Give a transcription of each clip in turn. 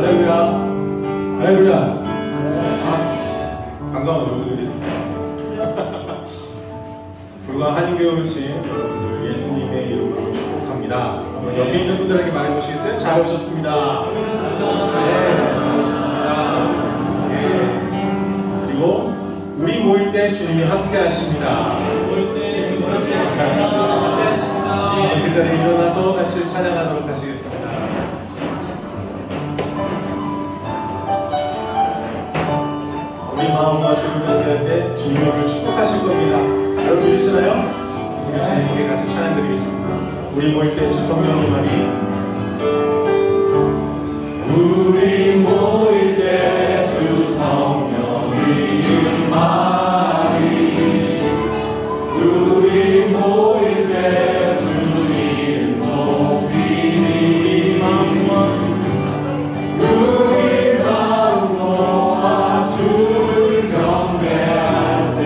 할렐루야. 할렐루야. 반가운 얼굴들이. 불과 한인교회 오신 여러분들 예수님의 이름으로 축복합니다. 옆에 있는 분들에게 말해보시겠어요? 잘 오셨습니다. 네, 잘 오셨습니다. 네. 그리고 우리 모일 때 주님이 함께 하십니다. 모일 때 주님이 함께 하십니다. 그 자리에 일어나서 같이 찬양하도록 하시겠습니다. 우리 마음과 주님을 위할 때 주님을 축복하실 겁니다. 여러분 들으시나요? 우리 주님께 같이 찬양 드리겠습니다. 우리 모일 때 주 성령이 말이 우리 모일 때 주 성령이 말이 우리 모일 때 주님 높이니 우리 마음 모아 주를 경배할 때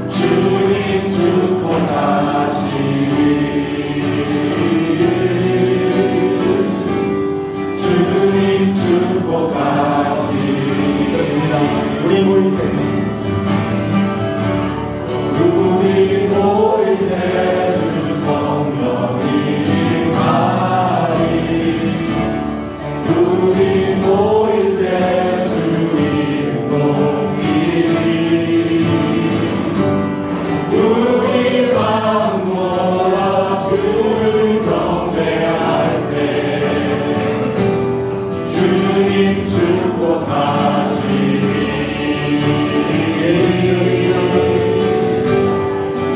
주님 축복하시리 주님 축복하시리 그렇습니다. 우리 모일 때 주 성령이 말이 우리 모일 때 주님 높이리 우리 마음 모아 주를 경배할 때 주님 축복하시리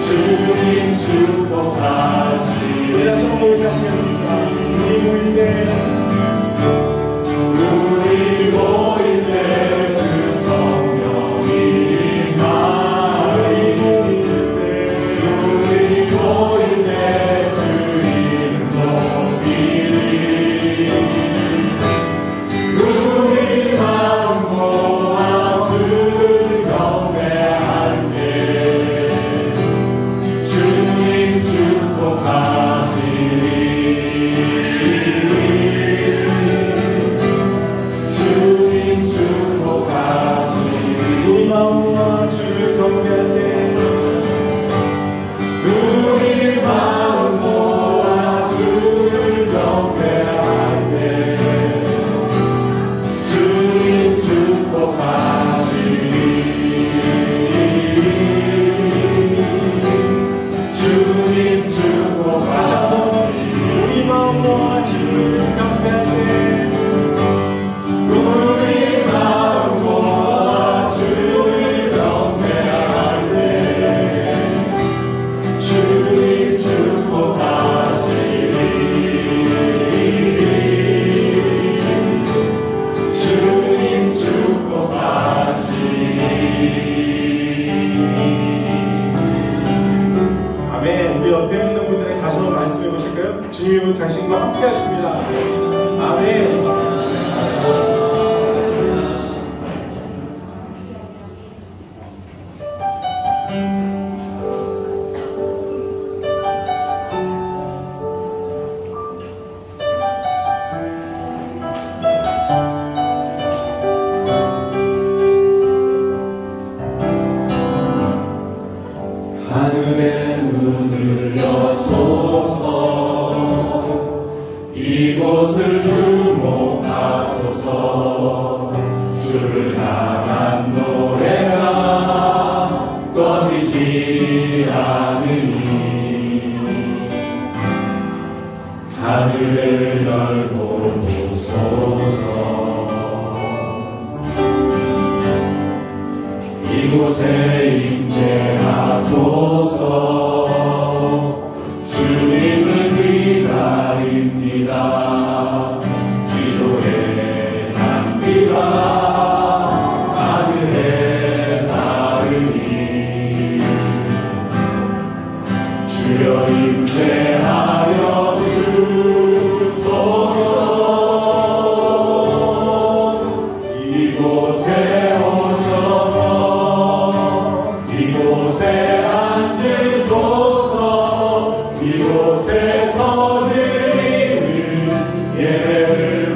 주님 축복하시리 우리 다시 한번 모이시겠습니다. 우리 모일 때 주 성령이 말이 우리 모일 때 주님 높이리 우리 마음 모아 주를 경배할 때 주님 축복하시리 주님 축복하시리 우리 마음 모아 주를 경배할 때 우리 마음 모아 주를 경배할 때 주님 축복하시리 주님 축복하시리 우리 마음 모아 주를 경배할 때 우리 마음 모아 주를 경배할 때 주님 축복하시리 주님 축복하시리 아멘. 우리 옆에 있는 분들에게 다시 한번 말씀해 보실까요? 주님은 당신과 함께 하십니다. 아멘. 하늘의 문을 여소서 이곳을 주목하소서 주를 향한 노래가 꺼지지 않으니 하늘을 열고 보소서 이곳에 임재하소서 주님을 기다립니다. 기도의 향기가 하늘에 닿으니 주여 임재하여 주소서 이곳에 오셔서 이곳에 앉으소서 이곳에서 드리는 예배를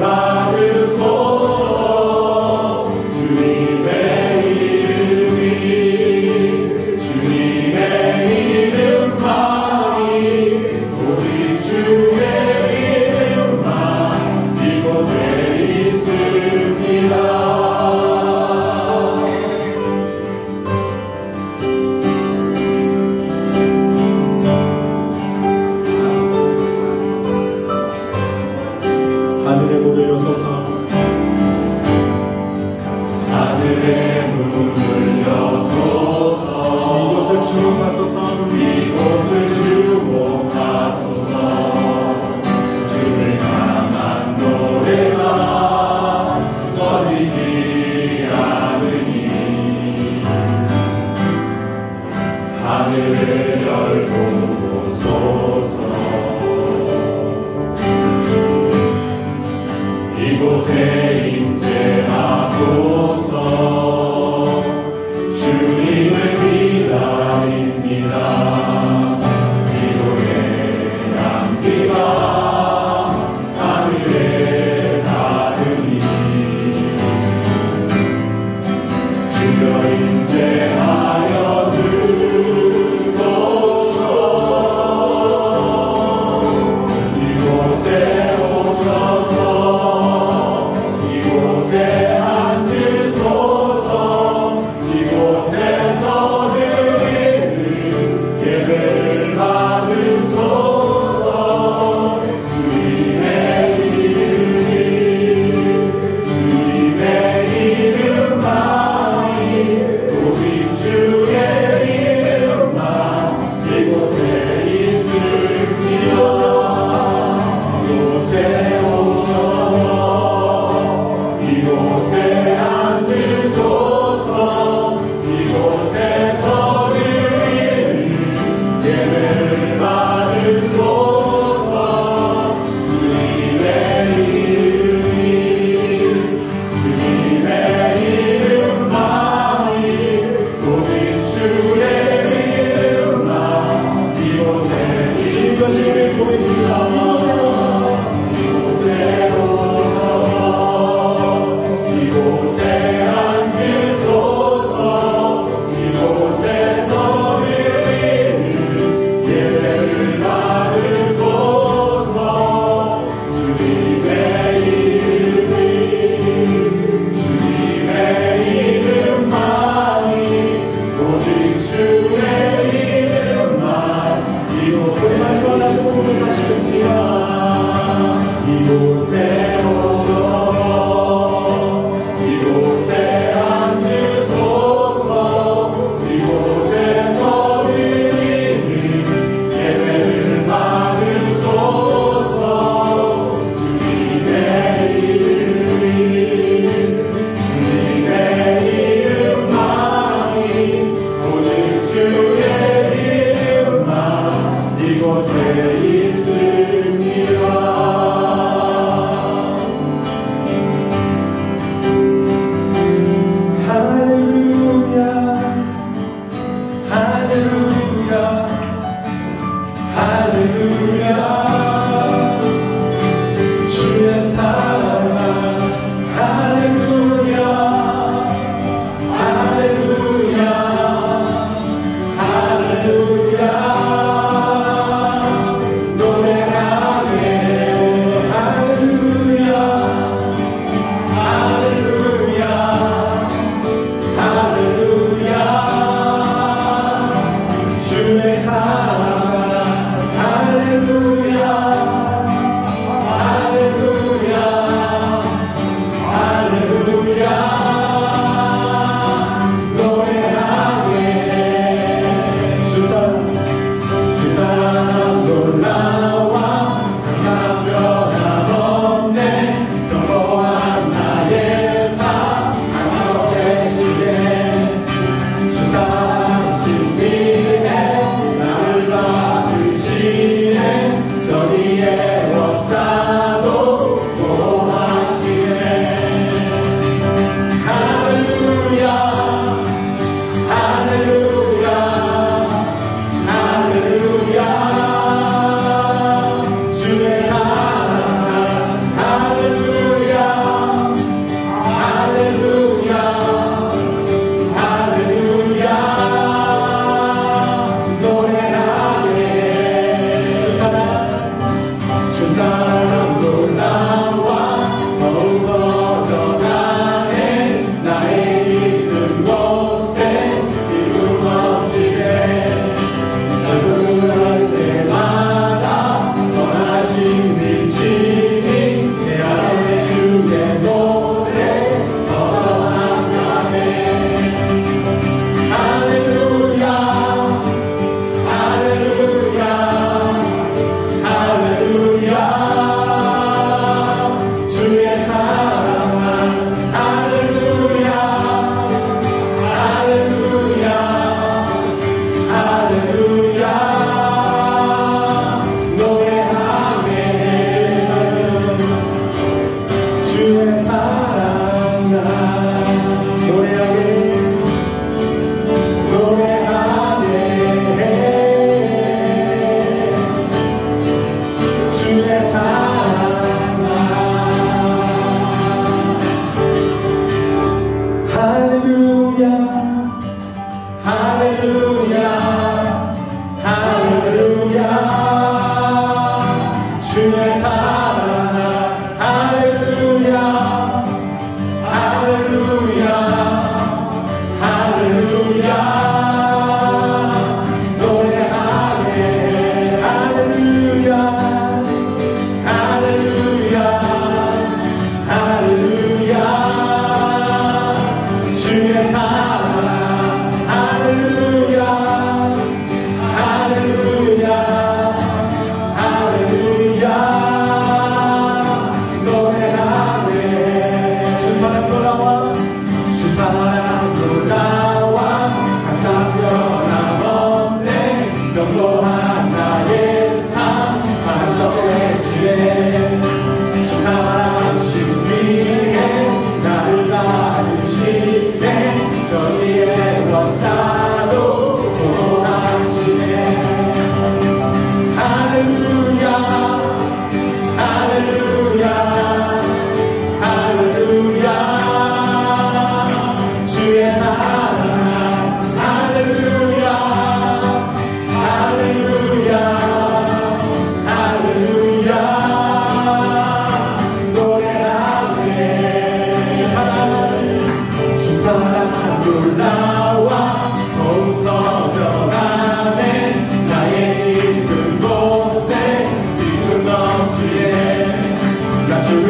하늘의 문을 여소서 하늘의 문을 여소서 이곳을 주목하소서 이곳을 주목하소서 주를 향한 노래가 꺼지지 않으니 하늘을 열고 오소서 이곳에 임재하소서 주님을 기다립니다 기도의 향기가 하늘에 닿으니 주여 임재하여 주소서 이곳에 오셔서 이곳에 앉으소서 이곳에서 드리는 예배를 받으소서 주님의 이름만이 오직 주의 이름만 이곳에 있습니다 이곳에 오셔서 이곳에 앉으소서 이곳에서 드리는 예배를 받으소서 주님의 이름만이 오직 주의 이름만 이곳에 주님의 고백입니다. 이곳에 오셔서 이곳에 앉으소서 이곳에서 드리는 예배를 받으소서 주님의 이름만이 오직 주의 이름만 이곳에 마지막 다시 한번 고백하시겠습니다. 이곳에 오셔서 이곳에 앉으소서 이곳에서 드리는 예배를 받으소서 주님의 이름만이 오직 주의 이름만 이곳에 있습니다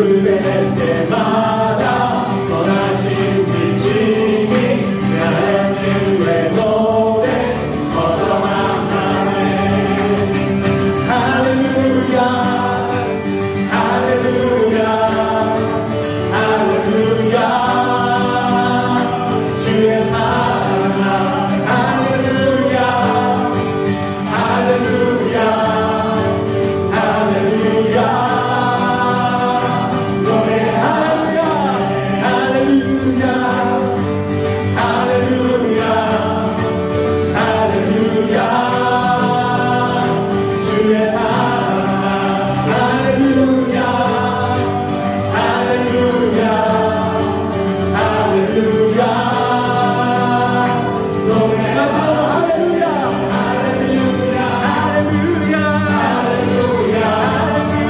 뵐 때마다 선하신 빛이 내 안에 주의 노래 걸어만 하네. 할렐루야 할렐루야 할렐루야 주의 사랑 할렐루야 할렐루야 할렐루야 노래하자 할렐루야 할렐루야 할렐루야 주의 사랑 할렐루야 할렐루야 할렐루야 노래하자 할렐루야 할렐루야 할렐루야 할렐루야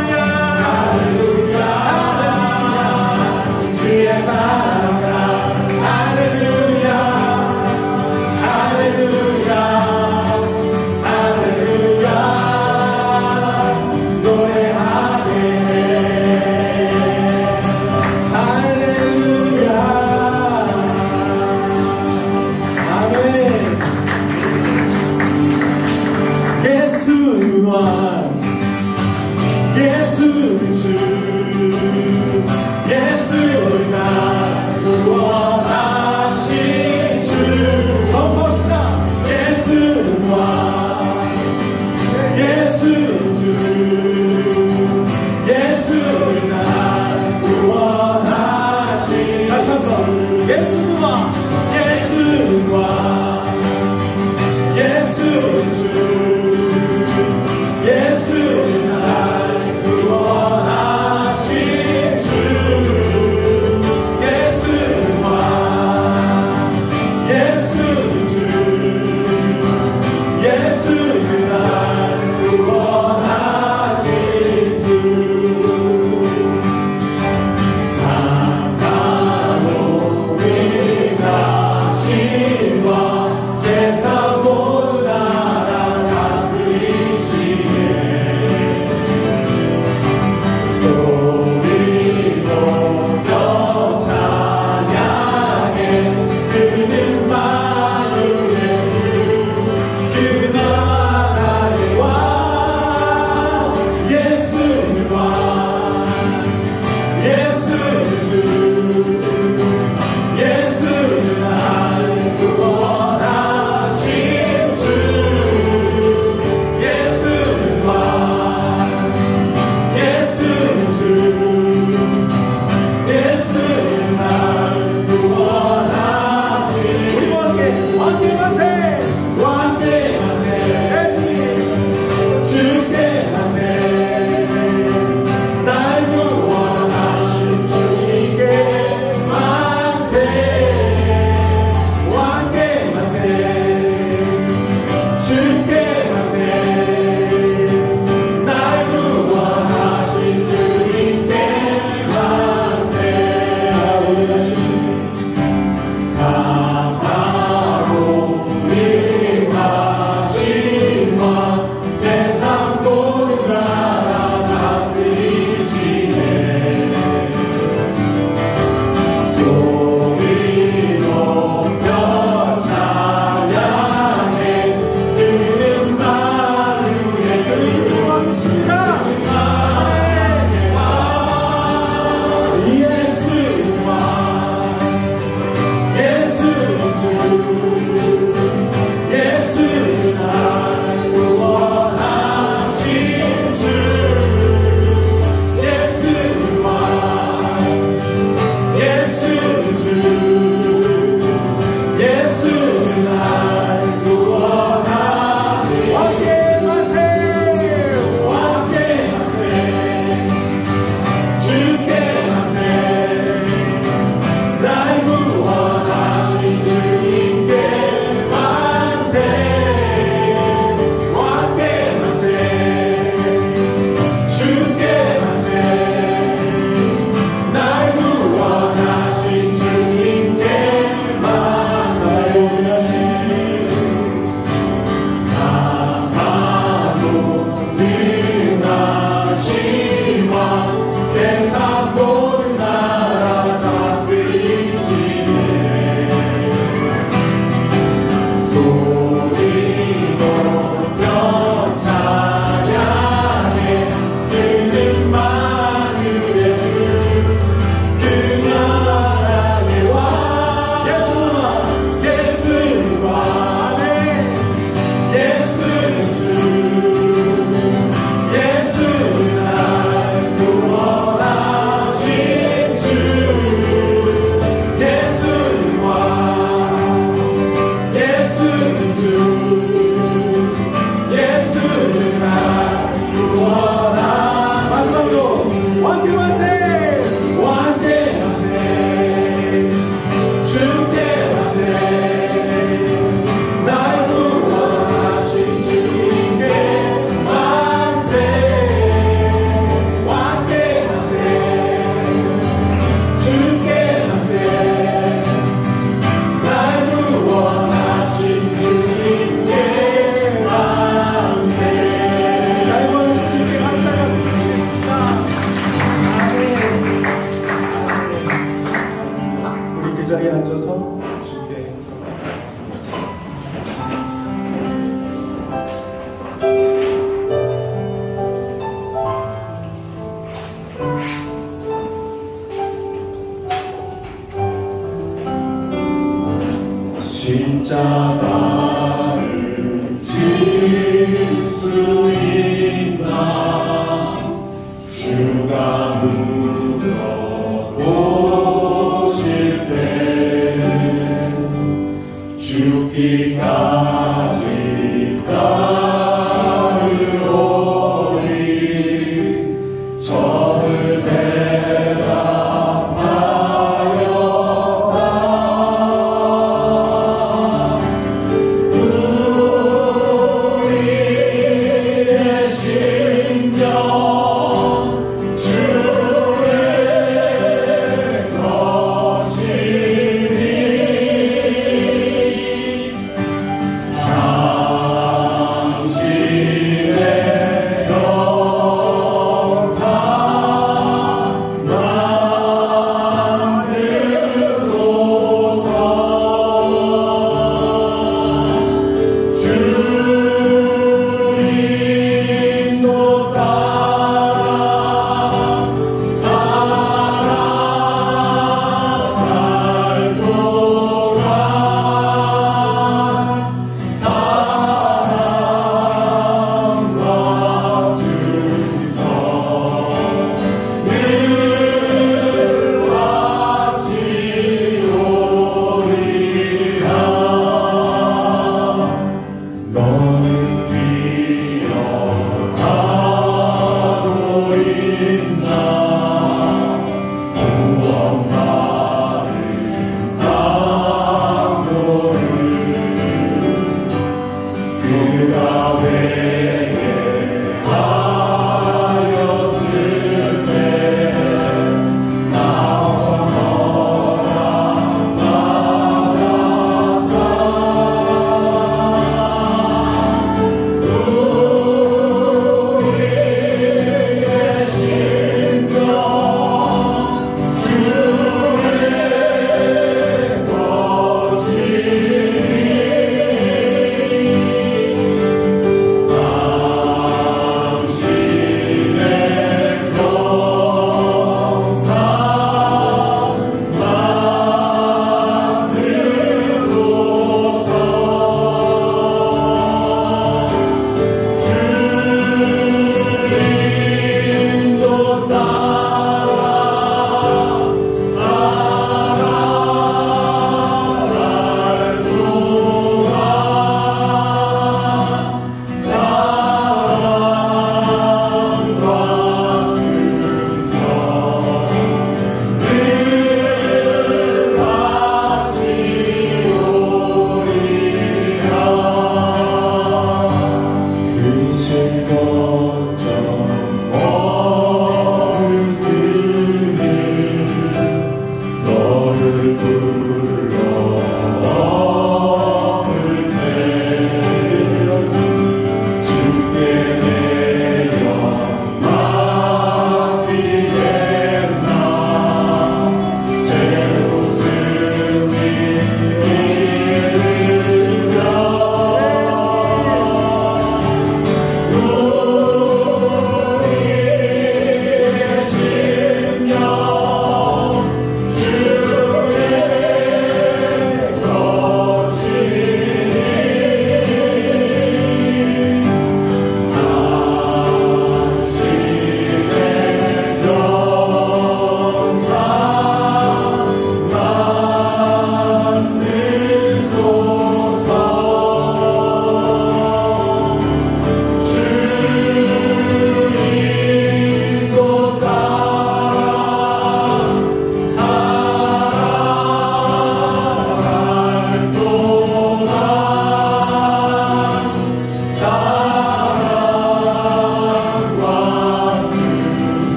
할렐루야 할렐루야 주의 사랑 할렐루야 할렐루야 할렐루야 노래하게 할렐루야 아멘. 예수와 예수 주 예수가 구원하신 주 선포합시다. 예수와 예수 주 예수가 구원하신 다시 한번 예수와 예수와 예수 주 예수 날 구원하신 주 예수와 예수 주 예수 날 구원하신 주 강한 우리가 신과 세상 모두 나라 다스리시네. 소리 높여 찬양해 그는 만유의 주 그 나라의 왕 예수와 예수 주 예수 날 구원하신 주 예수와 예수 주 예수 날 구원하신 우리 함께 왕대하세 왕대하세 주께 하세 날 구원하신 주님께 자리에 앉아서 주께 십자가를 질 수 있나 주가 물어보실 때 죽기까지 따르오리 저를 대답하였다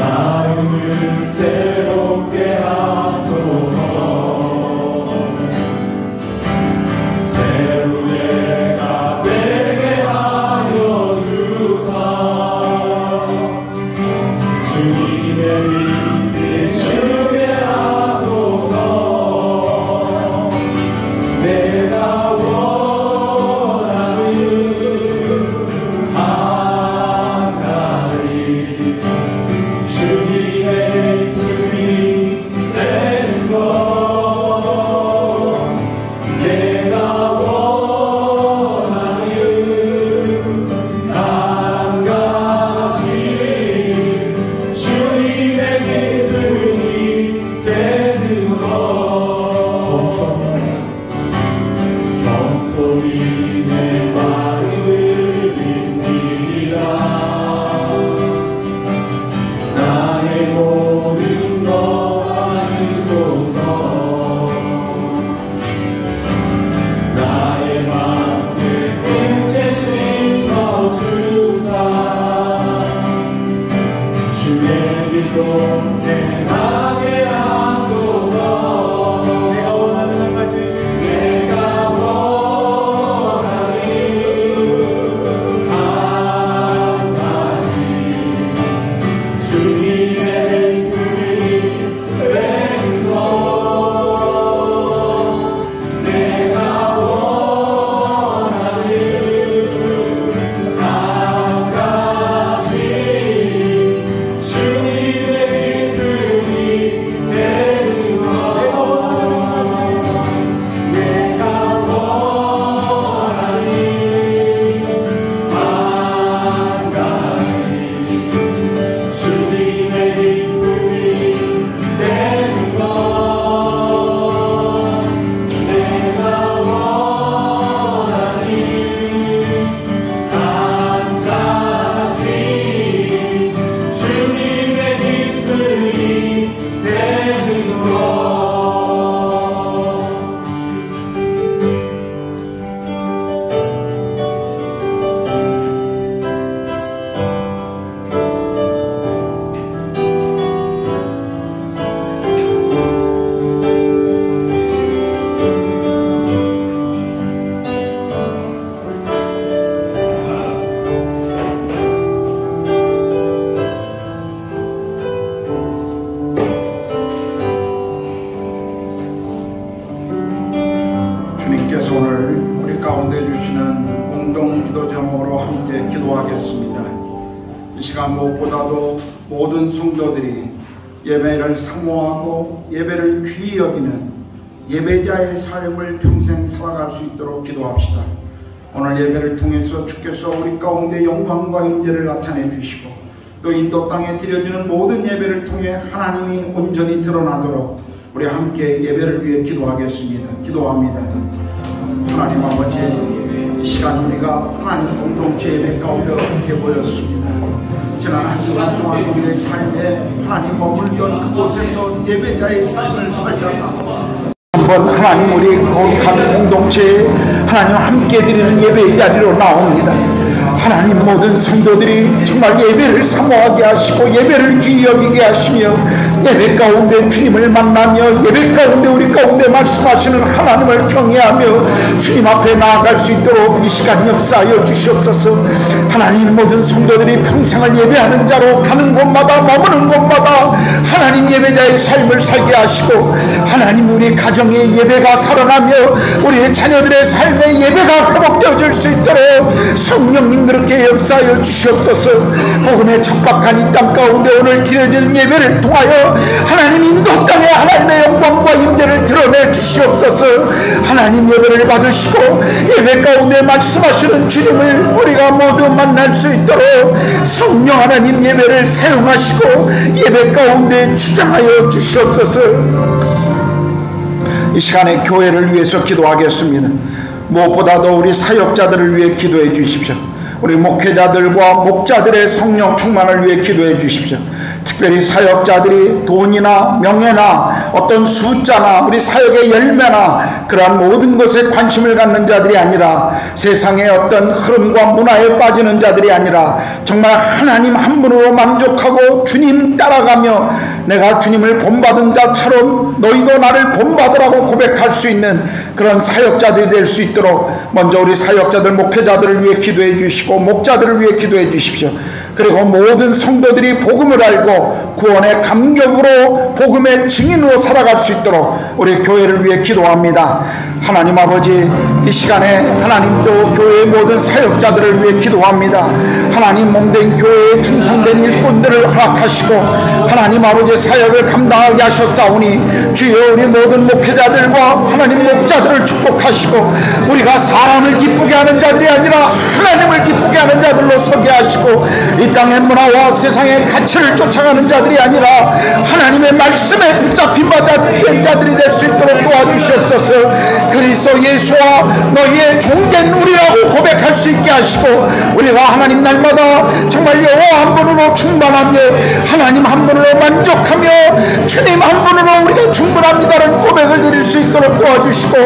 마음을 새롭게 하소서. 새로운 해가 되게 하여 주사. 주님의 빛 비추게 하소서. 내가 원하는 한 가지 주님의 품이 되는 것. 내가 원하는 한 가지 주님의 품이 되는 것. 겸손히 내 마음을 빈니라. 나의 모든 것 아니소서. 나의 맘에 끝에 씻어 주사. 주의 길로 행하게 하소서. 내가 원하는 한 가지 내가 원하는 한 가지 주님의 품이 되는 것. 내가 원하는 한 가지 주님의 품이 되는 것. 내가 원하는 내가 원하는 한 가지 주님의 기쁨이 되는 것. 내가 원하는 한 가지 주님의 기쁨이 되는 것. 주님께서 오늘 우리 가운데 주시는 공동 기도 제목으로 함께 기도하겠습니다. 이 시간 무엇보다도 모든 성도들이 예배를 사모하고 예배를 귀히 여기는 예배자의 삶을 평생 살아갈 수 있도록 기도합시다. 오늘 예배를 통해서 주께서 우리 가운데 영광과 임재를 나타내 주시고 또 인도 땅에 드려지는 모든 예배를 통해 하나님이 온전히 드러나도록 우리 함께 예배를 위해 기도하겠습니다. 기도합니다. 하나님 아버지, 이 시간 우리가 하나님 공동체 예배 가운데 어떻게 보였습니다. 지난 한 주간 동안 우리의 삶에 하나님 머물던 그곳에서 예배자의 삶을 살다가 한번 하나님 우리 거룩한 공동체에 하나님 함께 드리는 예배의 자리로 나옵니다. 하나님 모든 성도들이 정말 예배를 사모하게 하시고 예배를 귀히 여기게 하시며 예배 가운데 주님을 만나며 예배 가운데 우리 가운데 말씀하시는 하나님을 경외하며 주님 앞에 나아갈 수 있도록 이 시간 역사하여 주시옵소서. 하나님 모든 성도들이 평생을 예배하는 자로 가는 곳마다 머무는 곳마다 하나님 예배자의 삶을 살게 하시고 하나님 우리 가정의 예배가 살아나며 우리 자녀들의 삶의 예배가 회복되어질 수 있도록 성령님 그렇게 역사하여 주시옵소서. 복음의 척박한 이 땅 가운데 오늘 드려지는 예배를 통하여 하나님 인도 땅에 하나님의 영광과 임재를 드러내 주시옵소서. 하나님 예배를 받으시고 예배 가운데 말씀하시는 주님을 우리가 모두 만날 수 있도록 성령 하나님 예배를 사용하시고 예배 가운데 주장하여 주시옵소서. 이 시간에 교회를 위해서 기도하겠습니다. 무엇보다도 우리 사역자들을 위해 기도해 주십시오. 우리 목회자들과 목자들의 성령 충만을 위해 기도해 주십시오. 특별히 사역자들이 돈이나 명예나 어떤 숫자나 우리 사역의 열매나 그러한 모든 것에 관심을 갖는 자들이 아니라 세상의 어떤 흐름과 문화에 빠지는 자들이 아니라 정말 하나님 한 분으로 만족하고 주님 따라가며 내가 주님을 본받은 자처럼 너희도 나를 본받으라고 고백할 수 있는 그런 사역자들이 될 수 있도록 먼저 우리 사역자들 목회자들을 위해 기도해 주시고 목자들을 위해 기도해 주십시오. 그리고 모든 성도들이 복음을 알고 구원의 감격으로 복음의 증인으로 살아갈 수 있도록 우리 교회를 위해 기도합니다. 하나님 아버지, 이 시간에 하나님 또 교회의 모든 사역자들을 위해 기도합니다. 하나님 몸된 교회에 충성된 일꾼들을 허락하시고 하나님 아버지 사역을 감당하게 하셨사오니 주여 우리 모든 목회자들과 하나님 목자들을 축복하시고 우리가 사람을 기쁘게 하는 자들이 아니라 하나님을 기쁘게 하는 자들로 서게 하시고 이 땅의 문화와 세상의 가치를 쫓아가는 자들이 아니라 하나님의 말씀에 붙잡힌 자들이 될 수 있도록 도와주시옵소서. 그리스도 예수와 너희의 종된 우리라고 고백할 수 있게 하시고 우리가 하나님 날마다 정말 여호와 한 분으로 충만하며 하나님 한 분으로 만족하며 주님 한 분으로 우리가 충분합니다라는 고백을 드릴 수 있도록 도와주시고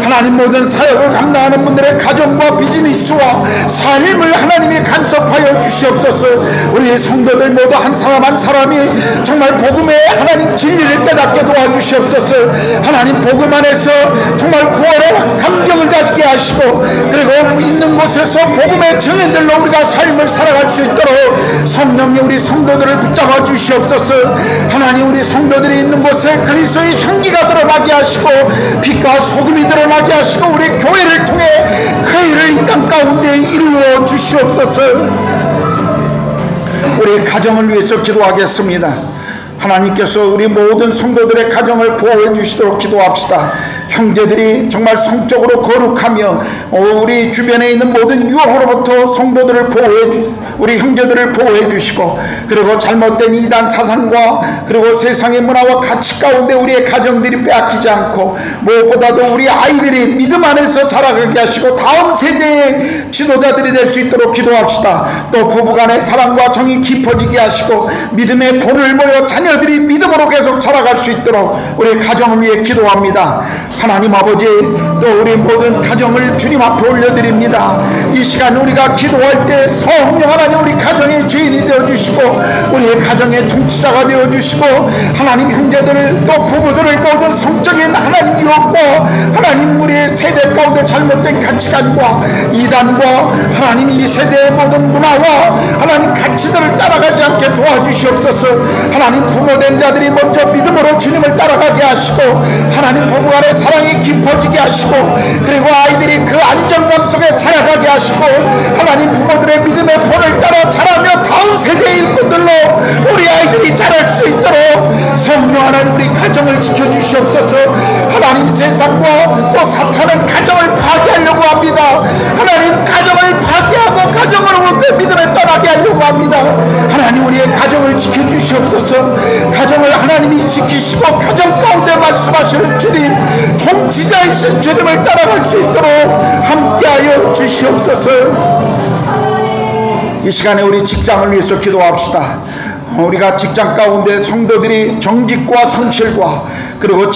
하나님 모든 사역을 감당하는 분들의 가정과 비즈니스와 삶을 하나님이 간섭하여 주시옵소서. 우리 성도들 모두 한 사람 한 사람이 정말 복음의 하나님 진리를 깨닫게 도와주시옵소서. 하나님 복음 안에서 정말 구원의 감격을 가지게 하시고 그리고 있는 곳에서 복음의 증인들로 우리가 삶을 살아갈 수 있도록 성령님 우리 성도들을 붙잡아 주시옵소서. 하나님 우리 성도들이 있는 곳에 그리스도의 향기가 드러나게 하시고 빛과 소금이 드러나게 하시고 우리 교회를 통해 그 일을 이 땅 가운데 이루어 주시옵소서. 우리 가정을 위해서 기도하겠습니다. 하나님께서 우리 모든 성도들의 가정을 보호해 주시도록 기도합시다. 형제들이 정말 성적으로 거룩하며 우리 주변에 있는 모든 유혹으로부터 성도들을 우리 형제들을 보호해 주시고 그리고 잘못된 이단 사상과 그리고 세상의 문화와 가치 가운데 우리의 가정들이 빼앗기지 않고 무엇보다도 우리 아이들이 믿음 안에서 자라가게 하시고 다음 세대의 지도자들이 될 수 있도록 기도합시다. 또 부부간의 사랑과 정이 깊어지게 하시고 믿음의 본을 모여 자녀들이 믿음으로 계속 자라갈 수 있도록 우리 가정을 위해 기도합니다. 하나님 아버지, 또 우리 모든 가정을 주님 앞에 올려드립니다. 이 시간 우리가 기도할 때 성령 하나님 우리 가정의 주인이 되어주시고 우리의 가정의 통치자가 되어주시고 하나님 형제들을 또 부부들을 모든 성적인 하나님 유혹과 하나님 우리의 세대 가운데 잘못된 가치관과 이단과 하나님 이 세대의 모든 문화와 하나님 가치들을 따라가지 않게 도와주시옵소서. 하나님 부모된 자들이 먼저 믿음으로 주님을 따라가게 하시고 하나님 부부간의 사랑이 깊어지게 하시고 그리고 아이들이 그 안정감 속에 자라가게 하시고 하나님 부모들의 믿음의 본을 따라 자라며 다음 세대의 일꾼들로 우리 아이들이 자랄 수 있도록 성령 하나님 우리 가정을 지켜주시옵소서. 하나님 세상과 또 사탄은 가정을 파괴하려고 합니다. 하나님 가정을 파괴하고 가정으로부터 믿음에 떠나게 하려고 합니다. 하나님 우리의 가정을 지켜주시옵소서. 가정을 하나님이 지키시고 가정 가운데 말씀하시는 주님 통치자이신 주님을 따라갈 수 있도록 함께하여 주시옵소서. 이 시간에 우리 직장을 위해서 기도합시다. 우리가 직장 가운데 성도들이 정직과 성실과 그리고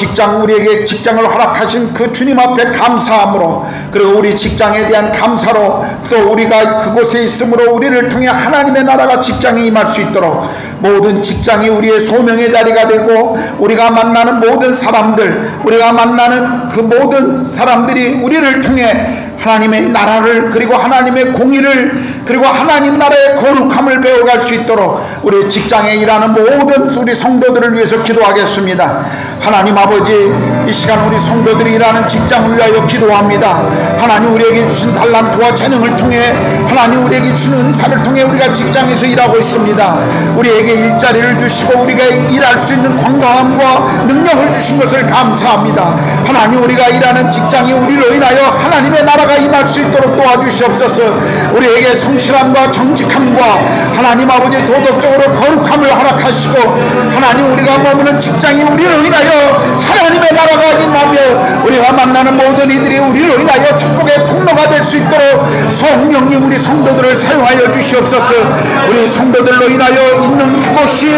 우리에게 직장을 허락하신 그 주님 앞에 감사함으로 그리고 우리 직장에 대한 감사로 또 우리가 그곳에 있으므로 우리를 통해 하나님의 나라가 직장에 임할 수 있도록 모든 직장이 우리의 소명의 자리가 되고 우리가 만나는 모든 사람들 우리가 만나는 그 모든 사람들이 우리를 통해 하나님의 나라를 그리고 하나님의 공의를 그리고 하나님 나라의 거룩함을 배워갈 수 있도록 우리 직장에 일하는 모든 우리 성도들을 위해서 기도하겠습니다. 하나님 아버지, 이 시간 우리 성도들이 일하는 직장을 위하여 기도합니다. 하나님 우리에게 주신 달란트와 재능을 통해 하나님 우리에게 주신 은사를 통해 우리가 직장에서 일하고 있습니다. 우리에게 일자리를 주시고 우리가 일할 수 있는 건강함과 능력을 주신 것을 감사합니다. 하나님 우리가 일하는 직장이 우리로 인하여 하나님의 나라가 임할 수 있도록 도와주시옵소서. 우리에게 성실함과 정직함과 하나님 아버지 도덕적으로 거룩함을 허락하시고 하나님 우리가 머무는 직장이 우리로 인하여 하나님의 나라가 나라가 임하며 우리가 만나는 모든 이들이 우리로 인하여 축복의 통로가 될 수 있도록 성령님 우리 성도들을 사용하여 주시옵소서. 우리 성도들로 인하여 있는 그곳이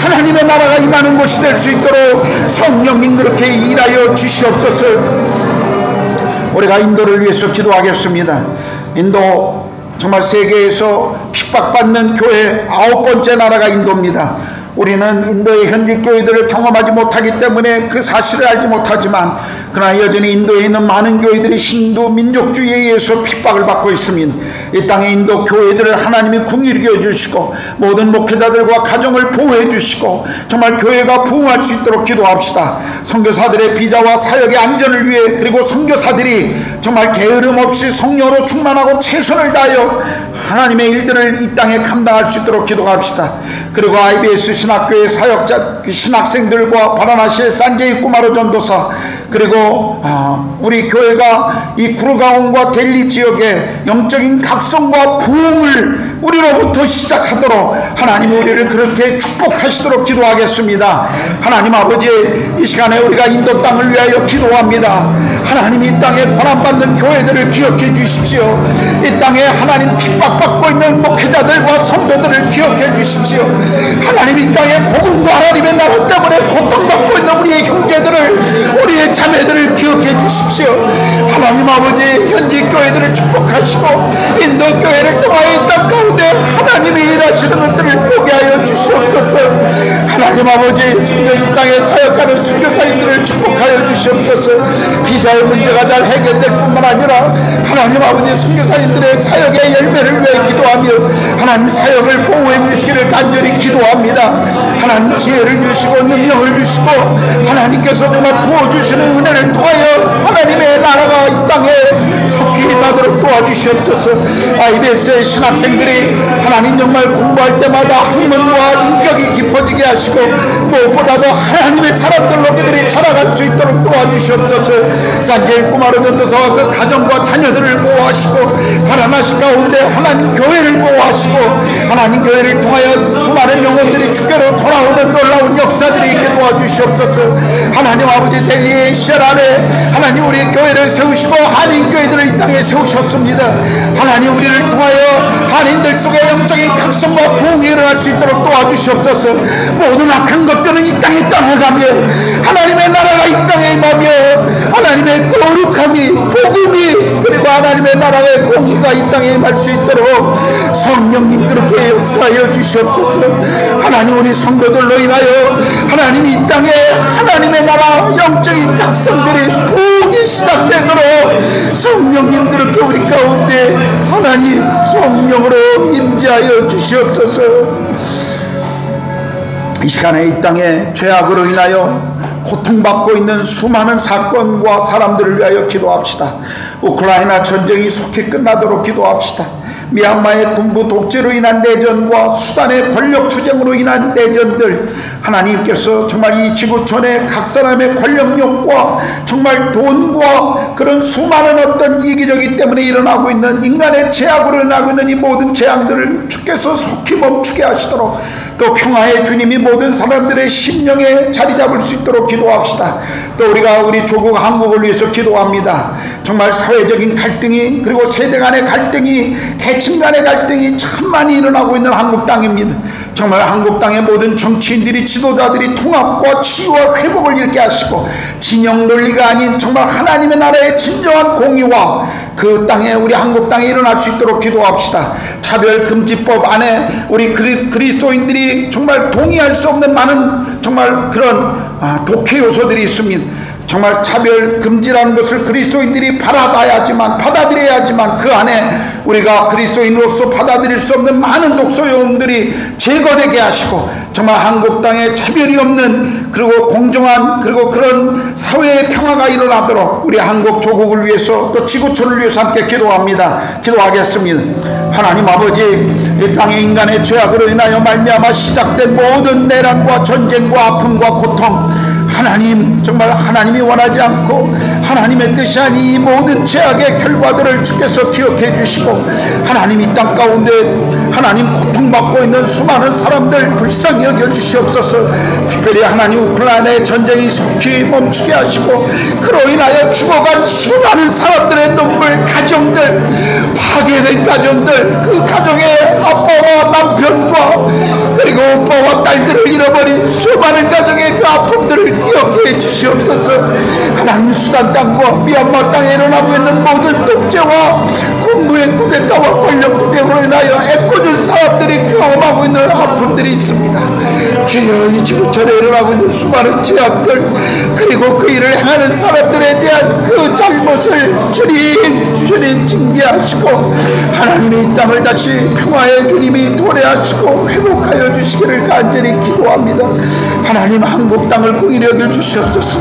하나님의 나라가 임하는 곳이 될 수 있도록 성령님 그렇게 일하여 주시옵소서. 우리가 인도를 위해서 기도하겠습니다. 인도 정말 세계에서 핍박받는 교회 9번째 나라가 인도입니다. 우리는 인도의 현지 교회들을 경험하지 못하기 때문에 그 사실을 알지 못하지만 그러나 여전히 인도에 있는 많은 교회들이 힌두 민족주의에 의해서 핍박을 받고 있습니다. 이 땅의 인도 교회들을 하나님이 긍휼히 여겨주시고 모든 목회자들과 가정을 보호해 주시고 정말 교회가 부흥할 수 있도록 기도합시다. 선교사들의 비자와 사역의 안전을 위해 그리고 선교사들이 정말 게으름 없이 성령으로 충만하고 최선을 다하여 하나님의 일들을 이 땅에 감당할 수 있도록 기도합시다. 그리고 IBS 신학교의 사역자 신학생들과 바라나시의 산제이 꾸마르 전도사 그리고 우리 교회가 이 구르가온과 델리 지역의 영적인 각성과 부흥을 우리로부터 시작하도록 하나님이 우리를 그렇게 축복하시도록 기도하겠습니다. 하나님 아버지 이 시간에 우리가 인도 땅을 위하여 기도합니다. 하나님 이 땅에 고난받는 교회들을 기억해 주십시오. 이 땅에 하나님 핍박받고 있는 목회자들과 성도들을 기억해 주십시오. 하나님 이 땅에 복음과 하나님의 나라 때문에 고통받고 있는 우리의 형제들을 우리의 자매들을 기억해 주십시오. 하나님 아버지 현지 교회들을 축복하시고 인도 교회를 통하여 이 땅 가운데 하나님이 일하시는 것들을 보게 하여 주시옵소서. 하나님 아버지 순교 이 땅에 사역하는 순교사님들을 축복하여 주시옵소서. 비자의 문제가 잘 해결될 뿐만 아니라 하나님 아버지 순교사님들의 사역의 열매를 위해 기도하며 하나님 사역을 보호해 주시기를 간절히 기도합니다. 하나님 지혜를 주시고 능력을 주시고 하나님께서 정말 부어주시는 은혜를 통하여 하나님의 나라가 이 땅에 속히 임하도록 도와주시옵소서. IBS의 신학생들이 하나님 정말 공부할 때마다 학문과 인격이 깊어지게 하시고 무엇보다도 하나님의 사람들로 그들이 자라갈 수 있도록 도와주시옵소서. 산제이 꾸마르 전도사와 그 가정과 자녀들을 보호하시고 바라나시 가운데 하나님 교회를 보호하시고 하나님 교회를 통하여 수많은 영혼들이 주께로 돌아오는 놀라운 역사들이 있게 도와주시옵소서. 하나님 아버지 델리의 시아라에 하나님 우리 교회를 세우시고 한인교회들을 이 땅에 세우셨습니다. 하나님 우리를 통하여 한인들 속에 영적인 각성과 부흥이 일어날 수 있도록 도와주시옵소서. 모든 악한 것들은 이 땅에 떠나가며 하나님의 나라가 이 땅에 임하며 하나님의 거룩함이 복음이 그리고 하나님의 나라의 공의가 이 땅에 임할 수 있도록 성령님 그렇게 역사하여 주시옵소서. 하나님 우리 성도들로 인하여 하나님 이 땅에 하나님의 나라 영적인 각성들이 부흥이 시작되도록 성령님 그렇게 우리 가운데 하나님 성령으로 임재하여 주시옵소서. 이 시간에 이 땅에 죄악으로 인하여 고통받고 있는 수많은 사건과 사람들을 위하여 기도합시다. 우크라이나 전쟁이 속히 끝나도록 기도합시다. 미얀마의 군부 독재로 인한 내전과 수단의 권력 투쟁으로 인한 내전들 하나님께서 정말 이 지구촌의 각 사람의 권력욕과 정말 돈과 그런 수많은 어떤 이기적이 때문에 일어나고 있는 인간의 죄악으로 일어나고 있는 이 모든 재앙들을 주께서 속히 멈추게 하시도록 또 평화의 주님이 모든 사람들의 심령에 자리 잡을 수 있도록 기도합시다. 또 우리가 우리 조국 한국을 위해서 기도합니다. 정말 사회적인 갈등이 그리고 세대 간의 갈등이 계층 간의 갈등이 참 많이 일어나고 있는 한국 땅입니다. 정말 한국 땅의 모든 정치인들이 지도자들이 통합과 치유와 회복을 이렇게 하시고 진영 논리가 아닌 정말 하나님의 나라의 진정한 공의와 그 땅에 우리 한국 땅에 일어날 수 있도록 기도합시다. 차별금지법 안에 우리 그리스도인들이 정말 동의할 수 없는 많은 정말 그런 독해 요소들이 있습니다. 정말 차별금지라는 것을 그리스도인들이 받아들여야지만 그 안에 우리가 그리스도인으로서 받아들일 수 없는 많은 독소용들이 제거되게 하시고 정말 한국 땅에 차별이 없는 그리고 공정한 그리고 그런 사회의 평화가 일어나도록 우리 한국 조국을 위해서 또 지구촌을 위해서 함께 기도하겠습니다. 하나님 아버지 이 땅의 인간의 죄악으로 인하여 말미암아 시작된 모든 내란과 전쟁과 아픔과 고통 하나님 정말 하나님이 원하지 않고 하나님의 뜻이 아닌 이 모든 죄악의 결과들을 주께서 기억해 주시고 하나님 이 땅 가운데 하나님 고통받고 있는 수많은 사람들 불쌍히 여겨주시옵소서. 특별히 하나님 우크라이나의 전쟁이 속히 멈추게 하시고 그로 인하여 죽어간 수많은 사람들의 눈물, 가정들, 파괴된 가정들, 그 가정의 아빠와 남편과 그리고 오빠와 딸들을 잃어버린 수많은 가정의 그 아픔들을 기억해 주시옵소서. 하나님 수단 땅과 미얀마 땅에 일어나고 있는 모든 독재와 군부의 쿠데타와 권력 투쟁으로 인하여 애꿎은 사람들이 경험하고 있는 아픔들이 있습니다. 주여, 이 지구촌에 일어나고 있는 수많은 죄악들 그리고 그 일을 행하는 사람들에 대한 그 잘못을 주님 징계하시고 하나님의 이 땅을 다시 평화의 주님이 도래하시고 회복하여 주시기를 간절히 기도합니다. 하나님 한국 땅을 긍휼히 여겨 주시옵소서.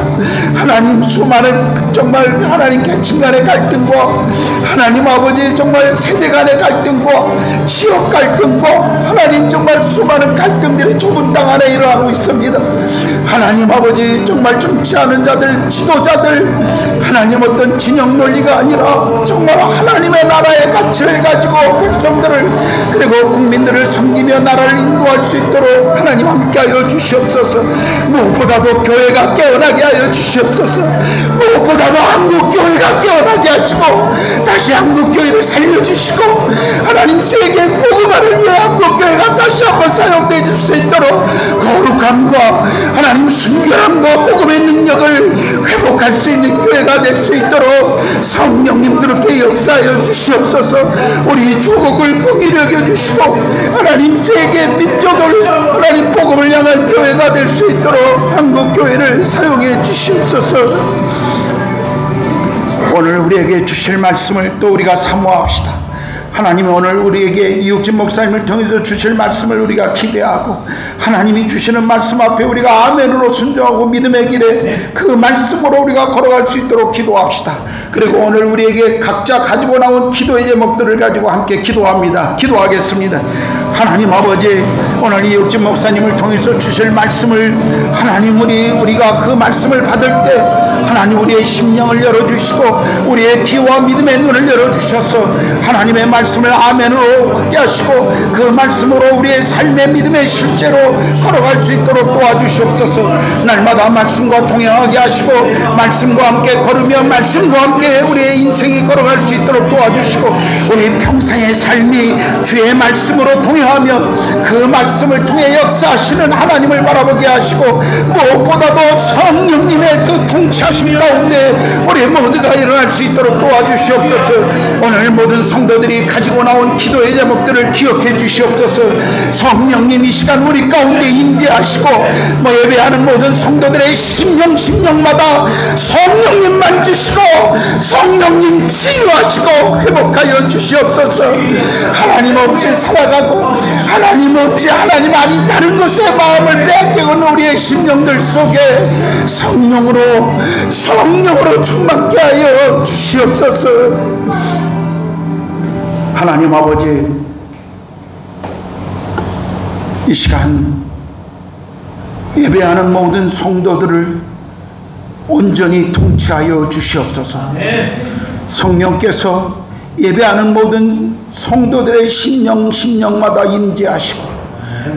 하나님 수많은 정말 하나님 계층 간의 갈등과 하나님 아버지 정말 세대 간의 갈등과 지역 갈등과 하나님 정말 수많은 갈등들이 좁은 땅 안에 일어나고 있습니다. 하나님 아버지 정말 정치하는 자들, 지도자들 하나님 어떤 진영 논리가 아니라 정말 하나님의 나라의 가치를 가지고 백성들을 그리고 국민들을 섬기며 나라를 인도할 수 있도록 하나님 함께하여 주시옵소서. 무엇보다도 교회가 깨어나게 하여 주시옵소서. 무엇보다도 한국교회가 깨어나게 하시고 다시 한국교회를 살려주시고 하나님 세계 복음화를 위해 한국교회가 다시 한번 사용되어질 수 있도록 거룩함과 하나님 순결함과 복음의 능력을 회복할 수 있는 교회가 될 수 있도록 성령님 그렇게 역사하여 주시옵소서. 우리 조국을 긍휼히 여겨주시고 하나님 세계 민족을 하나님 복음을 향한 교회가 될 수 있도록 한국교회를 사용해 주시옵소서. 오늘 우리에게 주실 말씀을 또 우리가 사모합시다. 하나님이 오늘 우리에게 이육진 목사님을 통해서 주실 말씀을 우리가 기대하고 하나님이 주시는 말씀 앞에 우리가 아멘으로 순종하고 믿음의 길에 그 말씀으로 우리가 걸어갈 수 있도록 기도합시다. 그리고 오늘 우리에게 각자 가지고 나온 기도의 제목들을 가지고 함께 기도하겠습니다. 하나님 아버지, 오늘 이육진 목사님을 통해서 주실 말씀을 하나님 우리가 그 말씀을 받을 때 하나님 우리의 심령을 열어주시고 우리의 귀와 믿음의 눈을 열어주셔서 하나님의 말씀을 아멘으로 받게 하시고 그 말씀으로 우리의 삶의 믿음의 실제로 걸어갈 수 있도록 도와주시옵소서. 날마다 말씀과 동행하게 하시고 말씀과 함께 걸으며 말씀과 함께 우리의 인생이 걸어갈 수 있도록 도와주시고 우리 평생의 삶이 주의 말씀으로 동행하며 그 말씀을 통해 역사하시는 하나님을 바라보게 하시고 무엇보다도 성령님의 그 통치하심 가운데 우리 모두가 일어날 수 있도록 도와주시옵소서. 오늘 모든 성도들이 가지고 나온 기도의 제목들을 기억해 주시옵소서. 성령님 이 시간 우리 가운데 임재하시고 예배하는 모든 성도들의 심령마다 성령님 만지시고 성령님 치유하시고 회복하여 주시옵소서. 하나님 없이 살아가고 하나님 없이 하나님 아닌 다른 것에 마음을 빼앗기는 우리의 심령들 속에 성령으로 충만케 하여 주시옵소서. 하나님 아버지, 이 시간 예배하는 모든 성도들을 온전히 통치하여 주시옵소서. 성령께서 예배하는 모든 성도들의 심령마다 임재하시고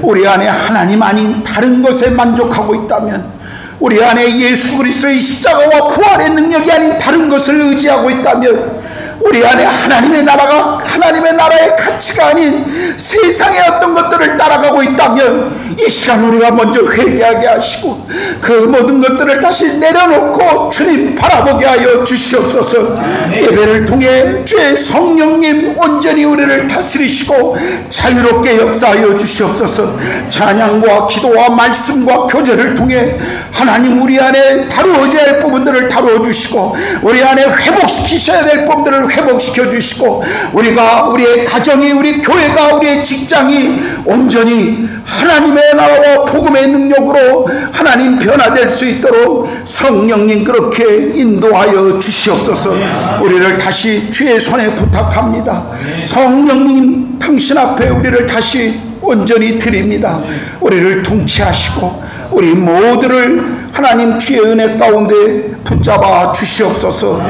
우리 안에 하나님 아닌 다른 것에 만족하고 있다면, 우리 안에 예수 그리스도의 십자가와 부활의 능력이 아닌 다른 것을 의지하고 있다면, 우리 안에 하나님의 나라의 가치가 아닌 세상의 어떤 것들을 따라가고 있다면 이 시간 우리가 먼저 회개하게 하시고 그 모든 것들을 다시 내려놓고 주님 바라보게 하여 주시옵소서. 예배를 통해 주의 성령님 온전히 우리를 다스리시고 자유롭게 역사하여 주시옵소서. 찬양과 기도와 말씀과 교제를 통해 하나님 우리 안에 다루어져야 할 부분들을 다루어 주시고 우리 안에 회복시키셔야 될 부분들을 회복시켜 주시고 우리의 가정이, 우리 교회가, 우리의 직장이 온전히 하나님의 나라와 복음의 능력으로 하나님 변화될 수 있도록 성령님 그렇게 인도하여 주시옵소서. 우리를 다시 주의 손에 부탁합니다. 성령님 당신 앞에 우리를 다시 온전히 드립니다. 우리를 통치하시고 우리 모두를 하나님 주의 은혜 가운데 붙잡아 주시옵소서.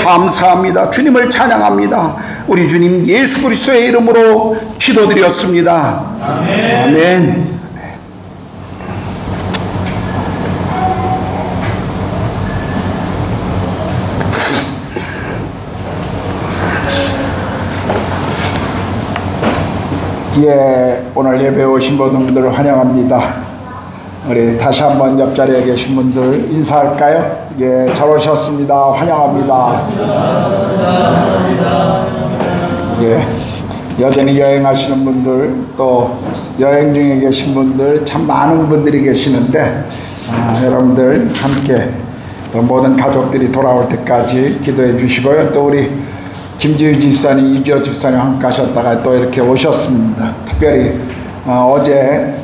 감사합니다. 주님을 찬양합니다. 우리 주님 예수 그리스도의 이름으로 기도드렸습니다. 아멘. 예, 오늘 예배에 오신 모든 분들을 환영합니다. 우리 다시 한번 옆자리에 계신 분들 인사할까요? 예, 잘 오셨습니다. 환영합니다. 예, 여전히 여행하시는 분들, 또 여행 중에 계신 분들, 참 많은 분들이 계시는데 여러분들 함께 또 모든 가족들이 돌아올 때까지 기도해 주시고요. 또 우리 김지우 집사님, 이주호 집사님 함께 하셨다가 또 이렇게 오셨습니다. 특별히 어제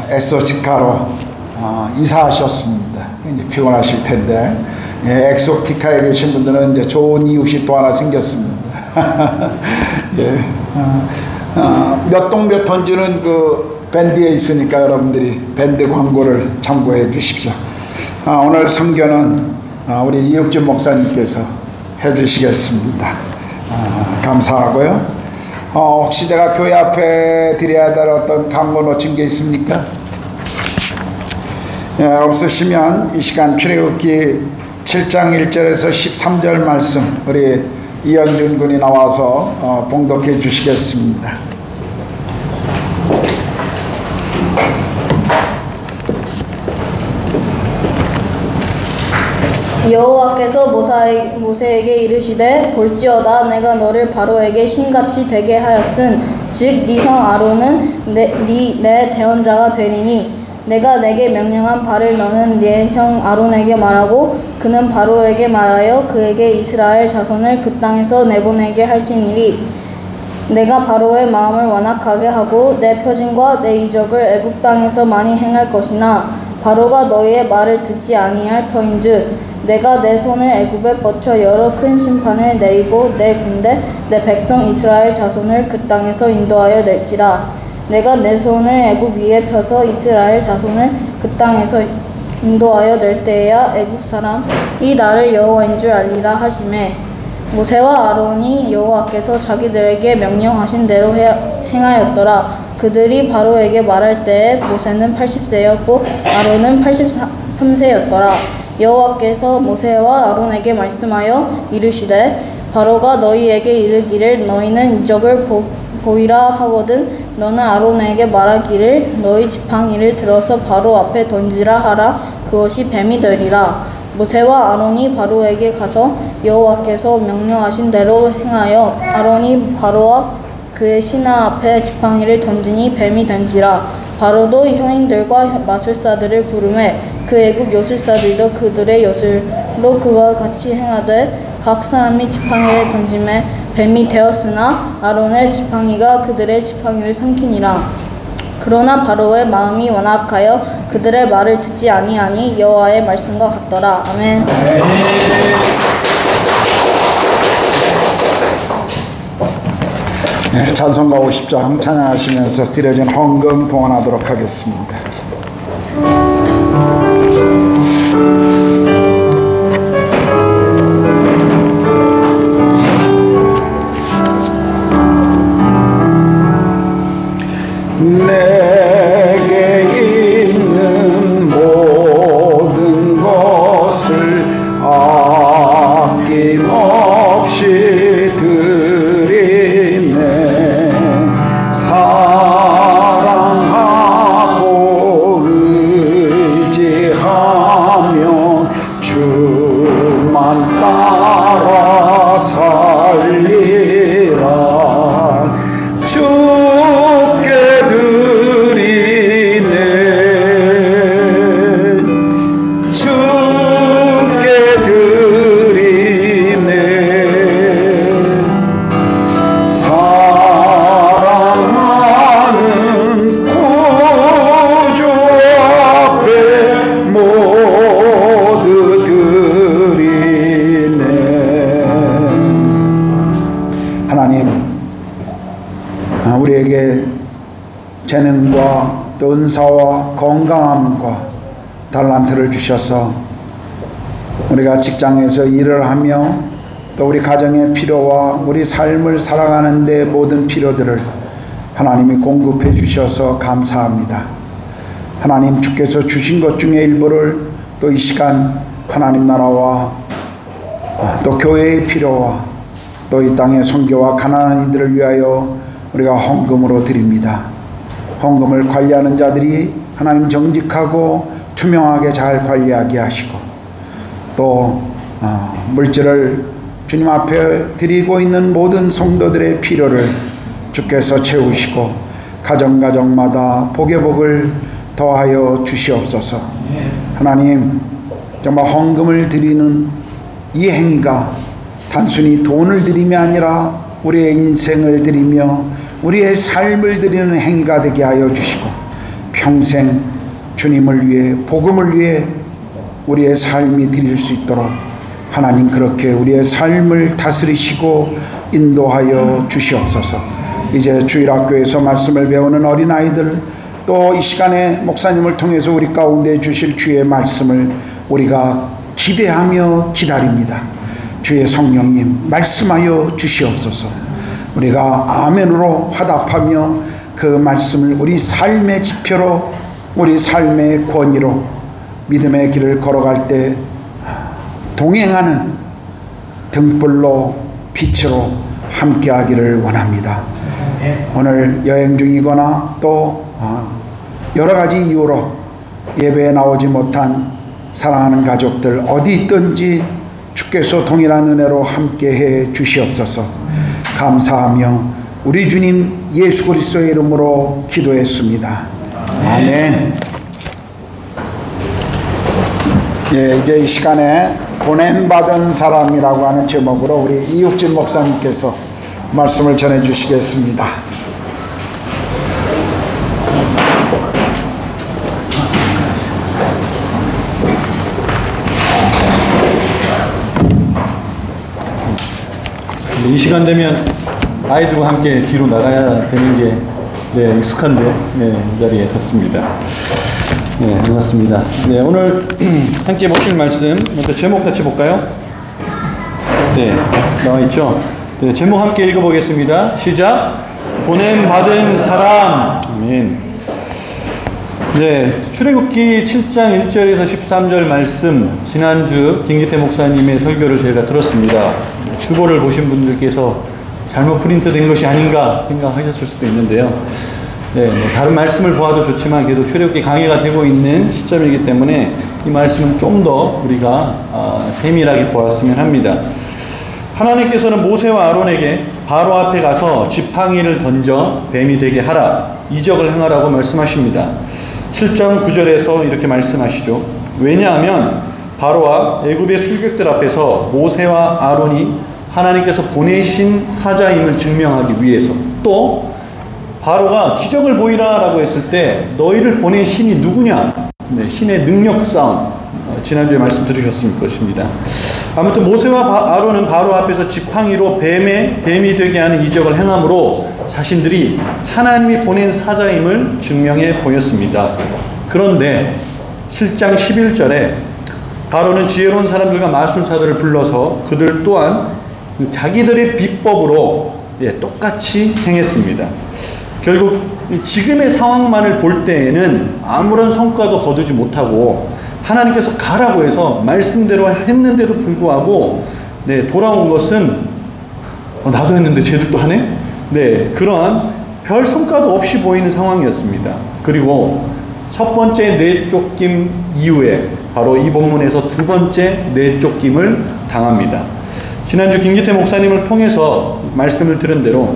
엑소티카로 이사하셨습니다. 이제 피곤하실 텐데, 예, 엑소티카에 계신 분들은 이제 좋은 이웃이 또 하나 생겼습니다. 예, 몇 동 몇 톤지는 그 밴드에 있으니까 여러분들이 밴드 광고를 참고해 주십시오. 오늘 선교는 우리 이혁준 목사님께서 해주시겠습니다. 감사하고요. 혹시 제가 교회 앞에 드려야 될 어떤 광고 놓친 게 있습니까? 예, 없으시면 이 시간 출애굽기 7장 1절에서 13절 말씀 우리 이현준 군이 나와서 봉독해 주시겠습니다. 여호와께서 모세에게 이르시되 볼지어다 내가 너를 바로에게 신같이 되게 하였은 즉 네 형 아론은 내 대언자가 되리니 내가 내게 명령한 바를 너는 네 형 아론에게 말하고 그는 바로에게 말하여 그에게 이스라엘 자손을 그 땅에서 내보내게 할지니리 내가 바로의 마음을 완악하게 하고 내 표징과 내 이적을 애굽 땅에서 많이 행할 것이나 바로가 너희의 말을 듣지 아니할 터인즉 내가 내 손을 애굽에 뻗쳐 여러 큰 심판을 내리고 내 군대 내 백성 이스라엘 자손을 그 땅에서 인도하여 낼지라 내가 내 손을 애굽 위에 펴서 이스라엘 자손을 그 땅에서 인도하여 낼 때에야 애굽 사람이 나를 여호와인 줄 알리라 하시매 모세와 아론이 여호와께서 자기들에게 명령하신 대로 행하였더라. 그들이 바로에게 말할 때에 모세는 80세였고 아론은 83세였더라. 여호와께서 모세와 아론에게 말씀하여 이르시되 바로가 너희에게 이르기를 너희는 이적을 보이라 하거든 너는 아론에게 말하기를 너희 지팡이를 들어서 바로 앞에 던지라 하라 그것이 뱀이 되리라. 모세와 아론이 바로에게 가서 여호와께서 명령하신 대로 행하여 아론이 바로와 그의 신하 앞에 지팡이를 던지니 뱀이 된지라. 바로도 여인들과 마술사들을 부르매 그 애굽 요술사들도 그들의 요술로 그와 같이 행하되 각 사람이 지팡이를 던짐에 뱀이 되었으나 아론의 지팡이가 그들의 지팡이를 삼키니라. 그러나 바로의 마음이 완악하여 그들의 말을 듣지 아니하니 여호와의 말씀과 같더라. 아멘. 네, 찬송가 50장 찬양하시면서 드려진 헌금 봉헌하도록 하겠습니다. 내게 있는 모든 것을 아낌없이 드리네. 사랑하고 의지하며 주만 따라 살리라. 주께 드리네. 주께 드리네. 사랑하는 구주 앞에 모두 드리네. 하나님, 우리에게 재능과 또 은사와 건강함과 달란트를 주셔서 우리가 직장에서 일을 하며 또 우리 가정의 필요와 우리 삶을 살아가는 데 모든 필요들을 하나님이 공급해 주셔서 감사합니다. 하나님, 주께서 주신 것 중에 일부를 또 이 시간 하나님 나라와 또 교회의 필요와 또 이 땅의 선교와 가난한 이들을 위하여 우리가 헌금으로 드립니다. 헌금을 관리하는 자들이 하나님 정직하고 투명하게 잘 관리하게 하시고 또 물질을 주님 앞에 드리고 있는 모든 성도들의 필요를 주께서 채우시고 가정마다 복의 복을 더하여 주시옵소서. 하나님, 정말 헌금을 드리는 이 행위가 단순히 돈을 드림이 아니라 우리의 인생을 드리며 우리의 삶을 드리는 행위가 되게 하여 주시고 평생 주님을 위해 복음을 위해 우리의 삶이 드릴 수 있도록 하나님 그렇게 우리의 삶을 다스리시고 인도하여 주시옵소서. 이제 주일학교에서 말씀을 배우는 어린아이들 또 이 시간에 목사님을 통해서 우리 가운데 주실 주의 말씀을 우리가 기대하며 기다립니다. 주의 성령님 말씀하여 주시옵소서. 우리가 아멘으로 화답하며 그 말씀을 우리 삶의 지표로 우리 삶의 권위로 믿음의 길을 걸어갈 때 동행하는 등불로 빛으로 함께하기를 원합니다. 오늘 여행 중이거나 또 여러 가지 이유로 예배에 나오지 못한 사랑하는 가족들 어디 있든지 주께서 동일한 은혜로 함께해 주시옵소서. 감사하며 우리 주님 예수 그리스도의 이름으로 기도했습니다. 아멘. 예, 이제 이 시간에 보냄받은 사람이라고 하는 제목으로 우리 이육진 목사님께서 말씀을 전해 주시겠습니다. 이 시간 되면 아이들과 함께 뒤로 나가야 되는 게 익숙한데 이 자리에 섰습니다. 반갑습니다. 오늘 함께 보실 말씀 먼저 제목 같이 볼까요? 나와 있죠. 제목 함께 읽어보겠습니다. 시작. 보냄받은 사람. 아멘. 출애굽기 7장 1절에서 13절 말씀 지난주 김기태 목사님의 설교를 저희가 들었습니다. 주보를 보신 분들께서 잘못 프린트된 것이 아닌가 생각하셨을 수도 있는데요. 다른 말씀을 보아도 좋지만 계속 출애굽기 강의가 되고 있는 시점이기 때문에 이 말씀은 좀 더 우리가 세밀하게 보았으면 합니다. 하나님께서는 모세와 아론에게 바로 앞에 가서 지팡이를 던져 뱀이 되게 하라, 이적을 행하라고 말씀하십니다. 7장 9절에서 이렇게 말씀하시죠. 왜냐하면 바로와 애굽의 술객들 앞에서 모세와 아론이 하나님께서 보내신 사자임을 증명하기 위해서, 또 바로가 기적을 보이라 라고 했을 때 너희를 보낸 신이 누구냐, 신의 능력 싸움, 지난주에 말씀 들으셨을 것입니다. 아무튼 모세와 아론은 바로 앞에서 지팡이로 뱀이 되게 하는 이적을 행함으로 자신들이 하나님이 보낸 사자임을 증명해 보였습니다. 그런데 7장 11절에 바로는 지혜로운 사람들과 마술사들을 불러서 그들 또한 자기들의 비법으로 똑같이 행했습니다. 결국 지금의 상황만을 볼 때에는 아무런 성과도 거두지 못하고 하나님께서 가라고 해서 말씀대로 했는데도 불구하고 돌아온 것은 나도 했는데 쟤들도 하네? 그러한 별 성과도 없이 보이는 상황이었습니다. 그리고 첫 번째 내쫓김 이후에 바로 이 본문에서 두 번째 내쫓김을 당합니다. 지난주 김기태 목사님을 통해서 말씀을 들은 대로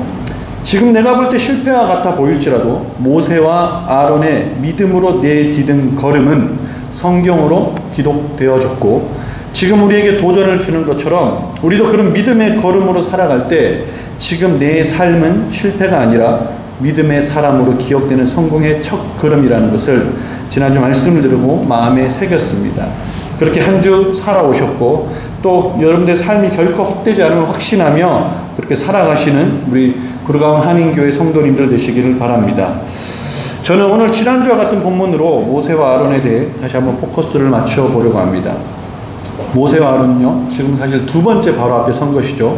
지금 내가 볼 때 실패와 같아 보일지라도 모세와 아론의 믿음으로 내디딘 걸음은 성경으로 기록되어졌고 지금 우리에게 도전을 주는 것처럼 우리도 그런 믿음의 걸음으로 살아갈 때 지금 내 삶은 실패가 아니라 믿음의 사람으로 기억되는 성공의 첫 걸음이라는 것을 지난주 말씀을 들고 마음에 새겼습니다. 그렇게 한 주 살아오셨고 또 여러분들의 삶이 결코 헛되지 않음을 확신하며 그렇게 살아가시는 우리 구르가운 한인교회 성도님들 되시기를 바랍니다. 저는 오늘 지난주와 같은 본문으로 모세와 아론에 대해 다시 한번 포커스를 맞춰 보려고 합니다. 모세와 아론은요, 지금 사실 두 번째 바로 앞에 선 것이죠.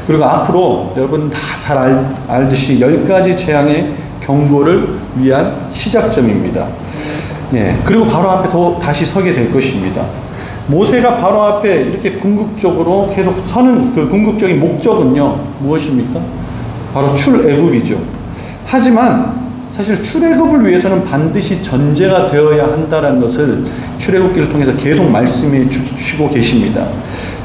그리고 앞으로 여러분 다 잘 알듯이 10가지 재앙의 경고를 위한 시작점입니다. 예, 그리고 바로 앞에 다시 서게 될 것입니다. 모세가 바로 앞에 이렇게 궁극적으로 계속 서는 그 궁극적인 목적은요, 무엇입니까? 바로 출애굽이죠. 하지만 사실 출애굽을 위해서는 반드시 전제가 되어야 한다는 것을 출애굽기를 통해서 계속 말씀해 주시고 계십니다.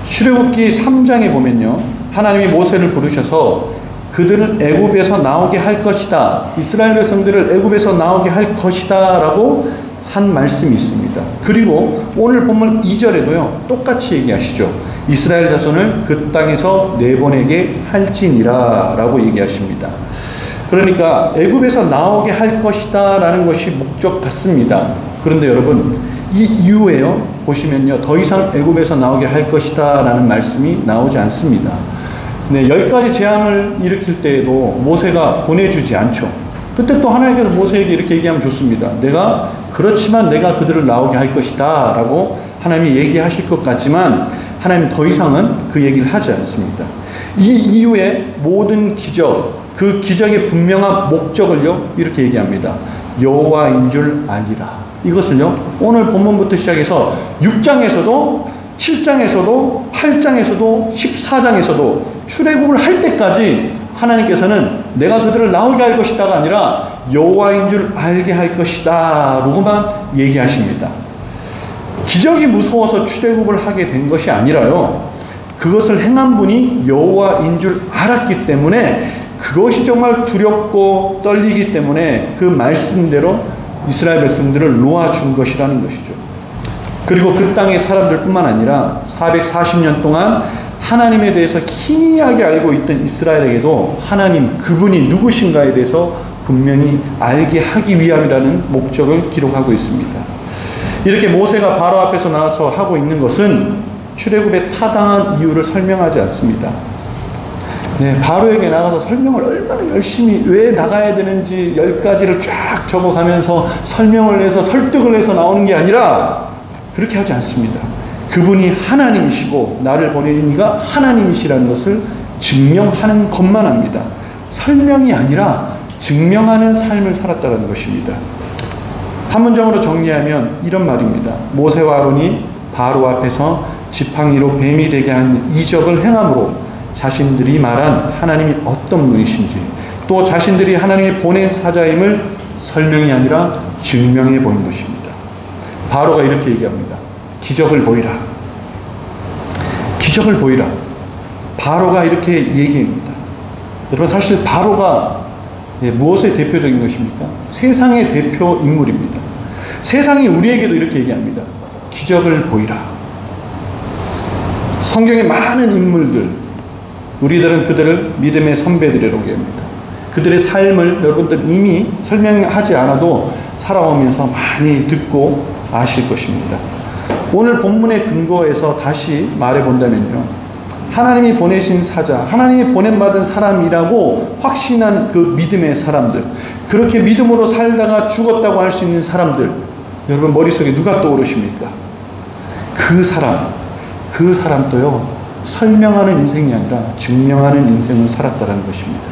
출애굽기 3장에 보면요, 하나님이 모세를 부르셔서 그들을 애굽에서 나오게 할 것이다, 이스라엘 백성들을 애굽에서 나오게 할 것이다 라고 한 말씀이 있습니다. 그리고 오늘 본문 2절에도요 똑같이 얘기하시죠. 이스라엘 자손을 그 땅에서 내보내게 할지니라 라고 얘기하십니다. 그러니까 애굽에서 나오게 할 것이다 라는 것이 목적 같습니다. 그런데 여러분, 이 이후에요 보시면요, 더 이상 애굽에서 나오게 할 것이다 라는 말씀이 나오지 않습니다. 네, 10가지 재앙을 일으킬 때에도 모세가 보내주지 않죠. 그때 또 하나님께서 모세에게 이렇게 얘기하면 좋습니다. 그렇지만 내가 그들을 나오게 할 것이다 라고 하나님이 얘기하실 것 같지만 하나님 더 이상은 그 얘기를 하지 않습니다. 이 이후에 모든 기적, 그 기적의 분명한 목적을요 이렇게 얘기합니다. 여호와인 줄 알리라. 이것을요 오늘 본문부터 시작해서 6장에서도 7장에서도 8장에서도 14장에서도 출애굽을 할 때까지 하나님께서는 내가 그들을 나오게 할 것이다가 아니라 여호와인 줄 알게 할 것이다 라고만 얘기하십니다. 기적이 무서워서 출애굽을 하게 된 것이 아니라요, 그것을 행한 분이 여호와인 줄 알았기 때문에, 그것이 정말 두렵고 떨리기 때문에 그 말씀대로 이스라엘 백성들을 놓아준 것이라는 것이죠. 그리고 그 땅의 사람들 뿐만 아니라 440년 동안 하나님에 대해서 희미하게 알고 있던 이스라엘에게도 하나님 그분이 누구신가에 대해서 분명히 알게 하기 위함이라는 목적을 기록하고 있습니다. 이렇게 모세가 바로 앞에서 나와서 하고 있는 것은 출애굽에 타당한 이유를 설명하지 않습니다. 네, 바로에게 나가서 설명을 얼마나 열심히 왜 나가야 되는지 10가지를 쫙 적어가면서 설명을 해서 설득을 해서 나오는 게 아니라 그렇게 하지 않습니다. 그분이 하나님이시고 나를 보내신 이가 하나님이시라는 것을 증명하는 것만 합니다. 설명이 아니라 증명하는 삶을 살았다는 것입니다. 한 문장으로 정리하면 이런 말입니다. 모세와 아론이 바로 앞에서 지팡이로 뱀이 되게 한 이적을 행함으로 자신들이 말한 하나님이 어떤 분이신지, 또 자신들이 하나님이 보낸 사자임을 설명이 아니라 증명해 보인 것입니다. 바로가 이렇게 얘기합니다. 기적을 보이라. 기적을 보이라. 바로가 이렇게 얘기합니다. 여러분, 사실 바로가 무엇의 대표적인 것입니까? 세상의 대표 인물입니다. 세상이 우리에게도 이렇게 얘기합니다. 기적을 보이라. 성경의 많은 인물들, 우리들은 그들을 믿음의 선배들이라고 합니다. 그들의 삶을 여러분들 이미 설명하지 않아도 살아오면서 많이 듣고 아실 것입니다. 오늘 본문의 근거에서 다시 말해본다면요, 하나님이 보내신 사자, 하나님이 보냄받은 사람이라고 확신한 그 믿음의 사람들, 그렇게 믿음으로 살다가 죽었다고 할 수 있는 사람들, 여러분 머릿속에 누가 떠오르십니까? 그 사람도요 설명하는 인생이 아니라 증명하는 인생을 살았다는 것입니다.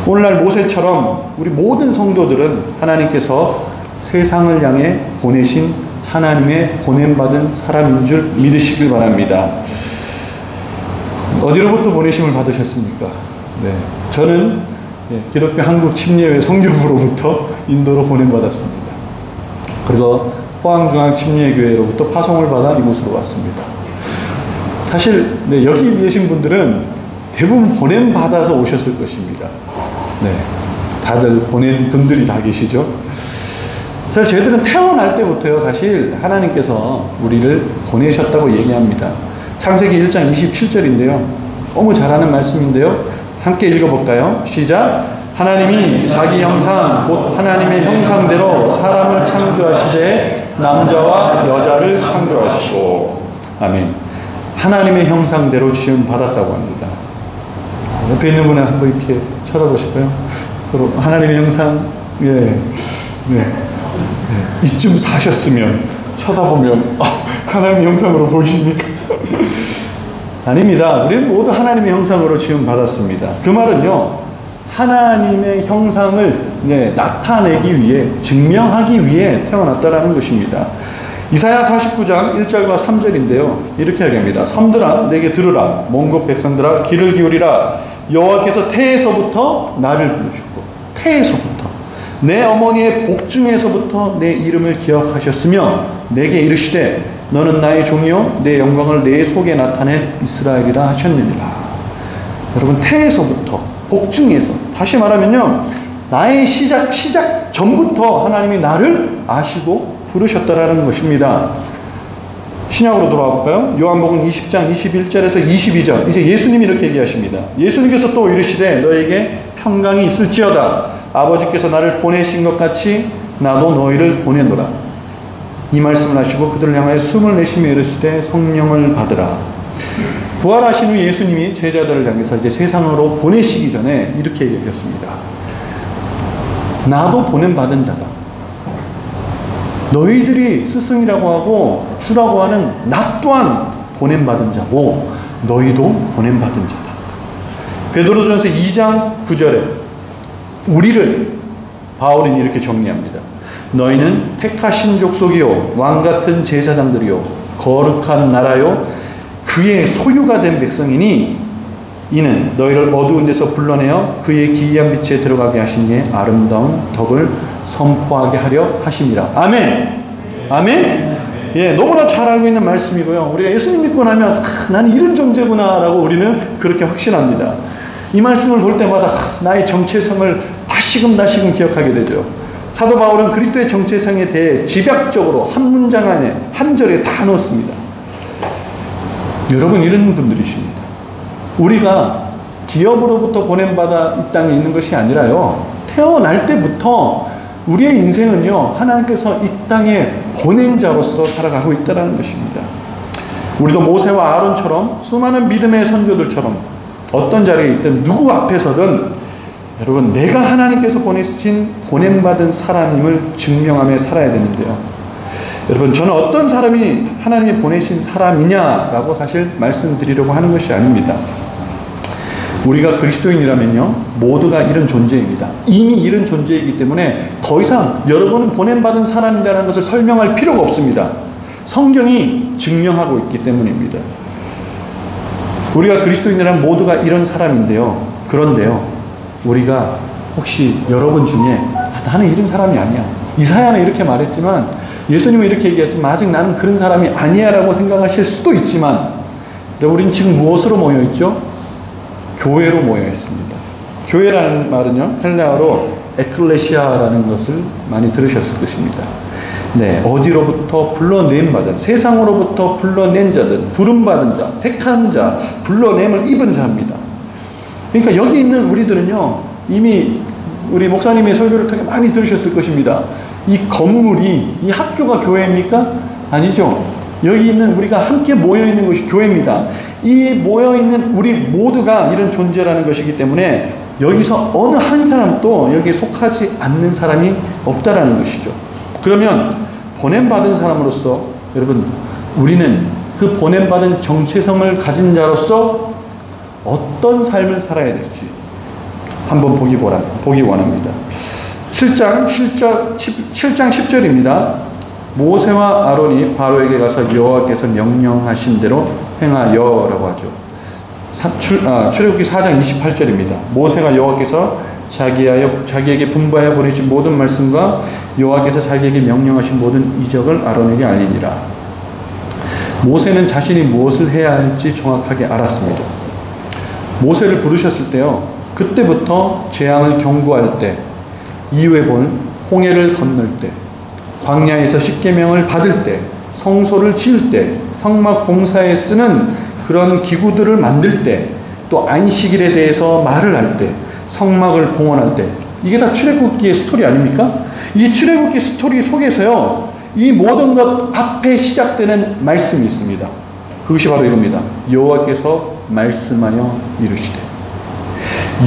오늘날 모세처럼 우리 모든 성도들은 하나님께서 세상을 향해 보내신 하나님의 보냄받은 사람인 줄 믿으시길 바랍니다. 어디로부터 보내심을 받으셨습니까? 네, 저는 기독교 한국 침례회 성교부로부터 인도로 보냄받았습니다. 그리고 포항중앙침례교회로부터 파송을 받아 이곳으로 왔습니다. 사실 여기 계신 분들은 대부분 보냄받아서 오셨을 것입니다. 네, 다들 보낸 분들이 다 계시죠. 사실 저희들은 태어날 때부터요 사실 하나님께서 우리를 보내셨다고 얘기합니다. 창세기 1장 27절인데요. 너무 잘하는 말씀인데요. 함께 읽어볼까요? 시작! 하나님이 자기 형상 곧 하나님의 형상대로 사람을 창조하시되 남자와 여자를 창조하시고. 아멘. 하나님의 형상대로 지음 받았다고 합니다. 옆에 있는 분을 한번 이렇게 쳐다보실까요? 서로 하나님의 형상, 예. 네. 이쯤 사셨으면 쳐다보면 하나님의 형상으로 보이십니까? 아닙니다. 우리는 모두 하나님의 형상으로 지음받았습니다. 그 말은요, 하나님의 형상을 나타내기 위해, 증명하기 위해 태어났다라는 것입니다. 이사야 49장 1절과 3절인데요. 이렇게 이야기합니다. 섬들아 내게 들으라. 먼 곳 백성들아 귀를 기울이라. 여호와께서 태에서부터 나를 부르셨고, 태에서부터 내 어머니의 복중에서부터 내 이름을 기억하셨으며 내게 이르시되 너는 나의 종이요 내 영광을 내 속에 나타낸 이스라엘이라 하셨느니라. 여러분, 태에서부터, 복중에서, 다시 말하면요, 나의 시작 전부터 하나님이 나를 아시고 부르셨다라는 것입니다. 신약으로 돌아와 볼까요? 요한복음 20장 21절에서 22절. 이제 예수님이 이렇게 얘기하십니다. 예수님께서 또 이르시되 너에게 평강이 있을지어다. 아버지께서 나를 보내신 것 같이 나도 너희를 보내노라. 이 말씀을 하시고 그들을 향하여 숨을 내쉬며 이르시되 성령을 받으라. 부활하신 후 예수님이 제자들을 향해서 이제 세상으로 보내시기 전에 이렇게 얘기했습니다. 나도 보냄받은 자다. 너희들이 스승이라고 하고 주라고 하는 나 또한 보냄받은 자고 너희도 보냄받은 자다. 베드로전서 2장 9절에 우리를 바울은 이렇게 정리합니다. 너희는 택하신 족속이요 왕같은 제사장들이요 거룩한 나라요 그의 소유가 된 백성이니 이는 너희를 어두운 데서 불러내어 그의 기이한 빛에 들어가게 하신 이의 아름다운 덕을 선포하게 하려 하심이라. 아멘. 아멘. 예, 너무나 잘 알고 있는 말씀이고요. 우리가 예수님 믿고 나면 나는 이런 존재구나라고 우리는 그렇게 확신합니다. 이 말씀을 볼 때마다 나의 정체성을 다시금 기억하게 되죠. 사도 바울은 그리스도의 정체성에 대해 집약적으로 한 문장 안에 한 절에 다 넣었습니다. 여러분, 이런 분들이십니다. 우리가 기업으로부터 보냄받아 이 땅에 있는 것이 아니라요, 태어날 때부터 우리의 인생은요, 하나님께서 이 땅에 보낸 자로서 살아가고 있다는 것입니다. 우리도 모세와 아론처럼 수많은 믿음의 선조들처럼 어떤 자리에 있든 누구 앞에서든 여러분, 내가 하나님께서 보내신 보냄받은 사람임을 증명하며 살아야 되는데요. 여러분, 저는 어떤 사람이 하나님이 보내신 사람이냐라고 사실 말씀드리려고 하는 것이 아닙니다. 우리가 그리스도인이라면요, 모두가 이런 존재입니다. 이미 이런 존재이기 때문에 더 이상 여러분은 보냄받은 사람이라는 것을 설명할 필요가 없습니다. 성경이 증명하고 있기 때문입니다. 우리가 그리스도인이라면 모두가 이런 사람인데요. 그런데요, 우리가 혹시 여러분 중에 나는 이런 사람이 아니야. 이사야는 이렇게 말했지만 예수님은 이렇게 얘기했지만 아직 나는 그런 사람이 아니야 라고 생각하실 수도 있지만 우리는 지금 무엇으로 모여있죠? 교회로 모여 있습니다. 교회라는 말은요, 헬라어로 에클레시아라는 것을 많이 들으셨을 것입니다. 네, 어디로부터 불러낸 받은, 세상으로부터 불러낸 자들, 부름받은 자, 택한 자, 불러냄을 입은 자입니다. 그러니까 여기 있는 우리들은요, 이미 우리 목사님의 설교를 통해 많이 들으셨을 것입니다. 이 건물이, 이 학교가 교회입니까? 아니죠. 여기 있는 우리가 함께 모여있는 것이 교회입니다. 이 모여있는 우리 모두가 이런 존재라는 것이기 때문에 여기서 어느 한 사람도 여기에 속하지 않는 사람이 없다라는 것이죠. 그러면 보냄받은 사람으로서 여러분, 우리는 그 보냄받은 정체성을 가진 자로서 어떤 삶을 살아야 될지 한번 보기 원합니다. 7장 10절입니다. 모세와 아론이 바로에게 가서 여호와께서 명령하신 대로 행하여라고 하죠. 출애굽기 4장 28절입니다. 모세가 여호와께서 자기에게 분부하여 보내신 모든 말씀과 여호와께서 자기에게 명령하신 모든 이적을 아론에게 알리니라. 모세는 자신이 무엇을 해야 할지 정확하게 알았습니다. 모세를 부르셨을 때요, 그때부터 재앙을 경고할 때, 이후에 본 홍해를 건널 때, 광야에서 십계명을 받을 때, 성소를 지을 때, 성막 봉사에 쓰는 그런 기구들을 만들 때, 또 안식일에 대해서 말을 할 때, 성막을 봉헌할 때, 이게 다 출애굽기의 스토리 아닙니까? 이 출애굽기 스토리 속에서요, 이 모든 것 앞에 시작되는 말씀이 있습니다. 그것이 바로 이겁니다. 여호와께서 말씀하여 이르시되.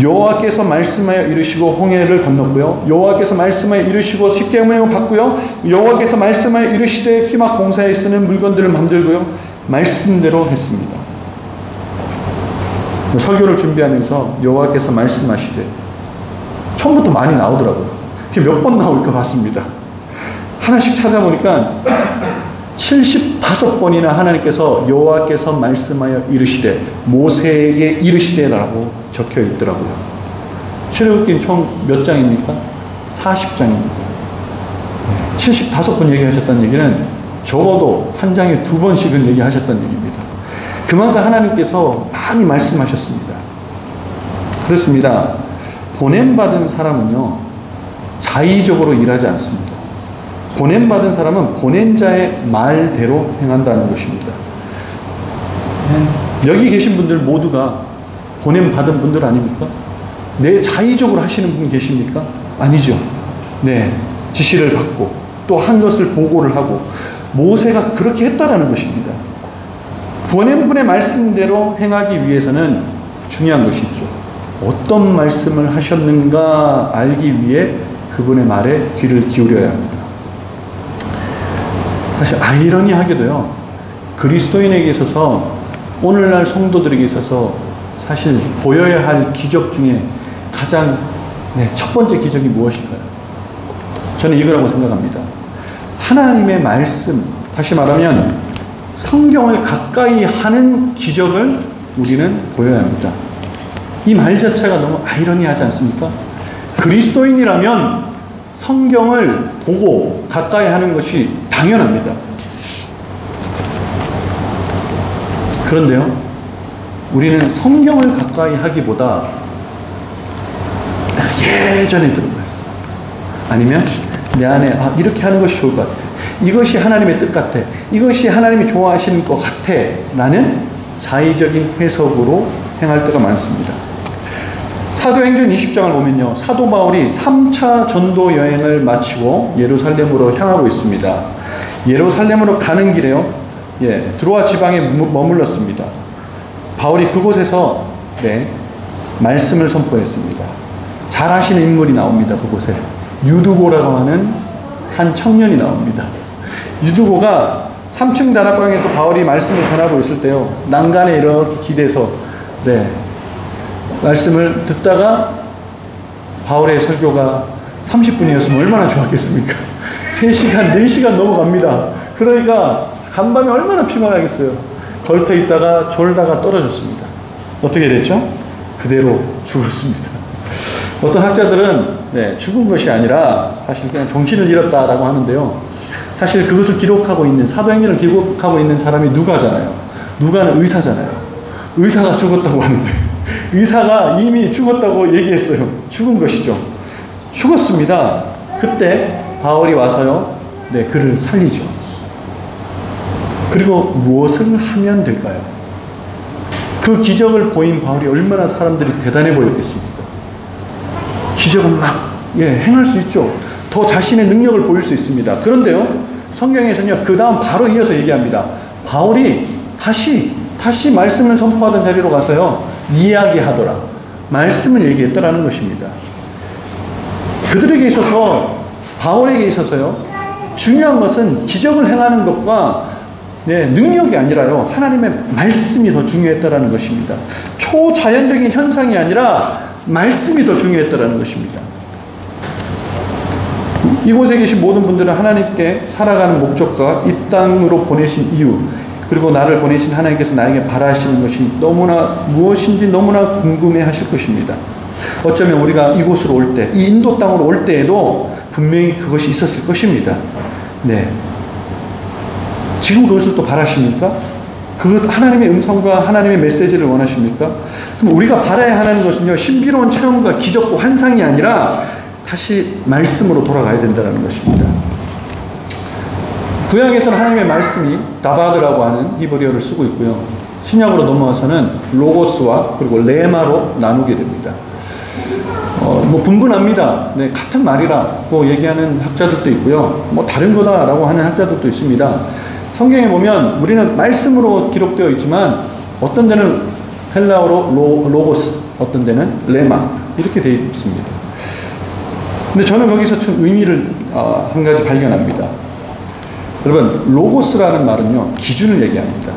여호와께서 말씀하여 이르시고 홍해를 건넜고요. 여호와께서 말씀하여 이르시고 십계명을 받고요. 여호와께서 말씀하여 이르시되 기막 공사에 쓰는 물건들을 만들고요. 말씀대로 했습니다. 설교를 준비하면서 여호와께서 말씀하시되 처음부터 많이 나오더라고요. 그게 몇 번 나올까 봤습니다. 하나씩 찾아보니까 75번이나 하나님께서 여호와께서 말씀하여 이르시되 모세에게 이르시되라고 적혀 있더라고요. 출애굽기 총 몇 장입니까? 40장입니다. 75번 얘기하셨다는 얘기는 적어도 한 장에 2번씩은 얘기하셨다는 얘기입니다. 그만큼 하나님께서 많이 말씀하셨습니다. 그렇습니다. 보냄받은 사람은요, 자의적으로 일하지 않습니다. 보냄받은 사람은 보낸 자의 말대로 행한다는 것입니다. 여기 계신 분들 모두가 보냄받은 분들 아닙니까? 내 자의적으로 하시는 분 계십니까? 아니죠. 네, 지시를 받고 또 한 것을 보고를 하고 모세가 그렇게 했다라는 것입니다. 보낸 분의 말씀대로 행하기 위해서는 중요한 것이 있죠. 어떤 말씀을 하셨는가 알기 위해 그분의 말에 귀를 기울여야 합니다. 사실 아이러니하게도요, 그리스도인에게 있어서 오늘날 성도들에게 있어서 사실 보여야 할 기적 중에 가장 첫 번째 기적이 무엇일까요? 저는 이거라고 생각합니다. 하나님의 말씀, 다시 말하면 성경을 가까이 하는 기적을 우리는 보여야 합니다. 이 말 자체가 너무 아이러니하지 않습니까? 그리스도인이라면 성경을 보고 가까이 하는 것이 당연합니다. 그런데요, 우리는 성경을 가까이 하기보다 내가 예전에 들은 말씀, 아니면 내 안에 이렇게 하는 것이 좋을 것 같아, 이것이 하나님의 뜻 같아, 이것이 하나님이 좋아하시는 것 같아 라는 자의적인 해석으로 행할 때가 많습니다. 사도행전 20장을 보면요, 사도 바울이 3차 전도 여행을 마치고 예루살렘으로 향하고 있습니다. 예루살렘으로 가는 길에요, 드로아 지방에 머물렀습니다. 바울이 그곳에서 말씀을 선포했습니다. 잘 아시는 인물이 나옵니다. 그곳에 유두고라고 하는 한 청년이 나옵니다. 유두고가 3층 다락방에서 바울이 말씀을 전하고 있을 때요, 난간에 이렇게 기대서 말씀을 듣다가 바울의 설교가 30분이었으면 얼마나 좋았겠습니까? 3시간, 4시간 넘어갑니다. 그러니까 간밤에 얼마나 피곤하겠어요. 걸터 있다가 졸다가 떨어졌습니다. 어떻게 됐죠? 그대로 죽었습니다. 어떤 학자들은 죽은 것이 아니라 사실 그냥 정신을 잃었다라고 하는데요, 사실 그것을 기록하고 있는, 사도행전을 기록하고 있는 사람이 누가잖아요. 누가는 의사잖아요. 의사가 죽었다고 하는데 의사가 이미 죽었다고 얘기했어요. 죽은 것이죠. 죽었습니다. 그때 바울이 와서요, 그를 살리죠. 그리고 무엇을 하면 될까요? 그 기적을 보인 바울이 얼마나 사람들이 대단해 보였겠습니까? 기적은 막 행할 수 있죠. 더 자신의 능력을 보일 수 있습니다. 그런데요, 성경에서는요, 그 다음 바로 이어서 얘기합니다. 바울이 다시 말씀을 선포하던 자리로 가서요, 이야기하더라, 말씀을 얘기했더라는 것입니다. 그들에게 있어서, 바울에게 있어서요, 중요한 것은 기적을 행하는 것과 능력이 아니라요, 하나님의 말씀이 더 중요했다라는 것입니다. 초자연적인 현상이 아니라 말씀이 더 중요했다라는 것입니다. 이곳에 계신 모든 분들은 하나님께 살아가는 목적과 이 땅으로 보내신 이유, 그리고 나를 보내신 하나님께서 나에게 바라시는 것이 무엇인지 너무나 궁금해 하실 것입니다. 어쩌면 우리가 이곳으로 올 때, 이 인도 땅으로 올 때에도 분명히 그것이 있었을 것입니다. 지금 그것을 또 바라십니까? 그 하나님의 음성과 하나님의 메시지를 원하십니까? 그럼 우리가 바라야 하는 것은요, 신비로운 체험과 기적과 환상이 아니라 다시 말씀으로 돌아가야 된다는 것입니다. 구약에서는 하나님의 말씀이 다바드라고 하는 히브리어를 쓰고 있고요, 신약으로 넘어와서는 로고스와 그리고 레마로 나누게 됩니다. 분분합니다. 같은 말이라고 얘기하는 학자들도 있고요, 다른 거다라고 하는 학자들도 있습니다. 성경에 보면 우리는 말씀으로 기록되어 있지만 어떤 데는 헬라어로 로고스, 어떤 데는 레마 이렇게 되어 있습니다. 근데 저는 거기서 좀 의미를 한 가지 발견합니다. 여러분, 로고스라는 말은요, 기준을 얘기합니다.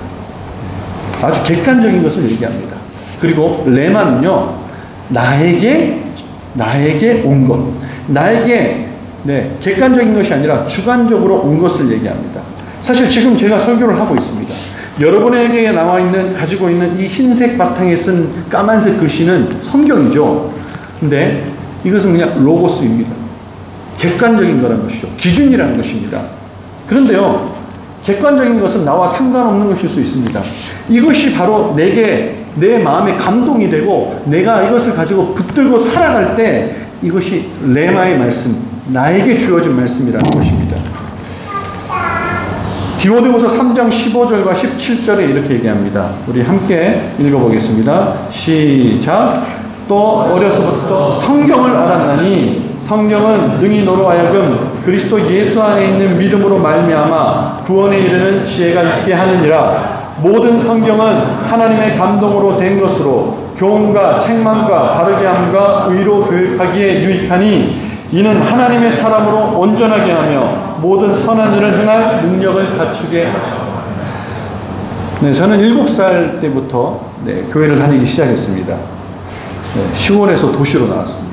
아주 객관적인 것을 얘기합니다. 그리고 레마는요, 나에게 온 것, 나에게 객관적인 것이 아니라 주관적으로 온 것을 얘기합니다. 사실 지금 제가 설교를 하고 있습니다. 여러분에게 가지고 있는 이 흰색 바탕에 쓴 까만색 글씨는 성경이죠. 근데 이것은 그냥 로고스입니다. 객관적인 거라는 것이죠. 기준이라는 것입니다. 그런데요, 객관적인 것은 나와 상관없는 것일 수 있습니다. 이것이 바로 내게 내 마음에 감동이 되고 내가 이것을 가지고 붙들고 살아갈 때 이것이 레마의 말씀, 나에게 주어진 말씀이라는 것입니다. 디모데후서 3장 15절과 17절에 이렇게 얘기합니다. 우리 함께 읽어보겠습니다. 시작. 또 어려서부터 성경을 알았나니 성경은 능히 너로 하여금 그리스도 예수 안에 있는 믿음으로 말미암아 구원에 이르는 지혜가 있게 하느니라. 모든 성경은 하나님의 감동으로 된 것으로 교훈과 책망과 바르게 함과 의로 교육하기에 유익하니 이는 하나님의 사람으로 온전하게 하며 모든 선한 일을 행할 능력을 갖추게 하며. 저는 7살 때부터 교회를 다니기 시작했습니다. 시골에서 도시로 나왔습니다.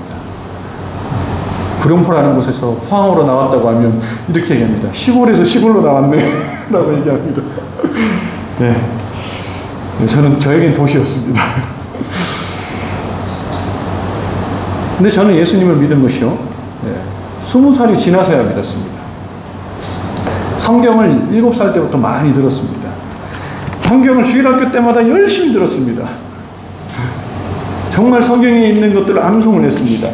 구룡포라는 곳에서 포항으로 나왔다고 하면 이렇게 얘기합니다. 시골에서 시골로 나왔네 라고 얘기합니다. 저에겐 도시였습니다. 근데 저는 예수님을 믿은 것이요, 20살이 지나서야 믿었습니다. 성경을 7살 때부터 많이 들었습니다. 성경을 주일학교 때마다 열심히 들었습니다. 정말 성경에 있는 것들을 암송을 했습니다.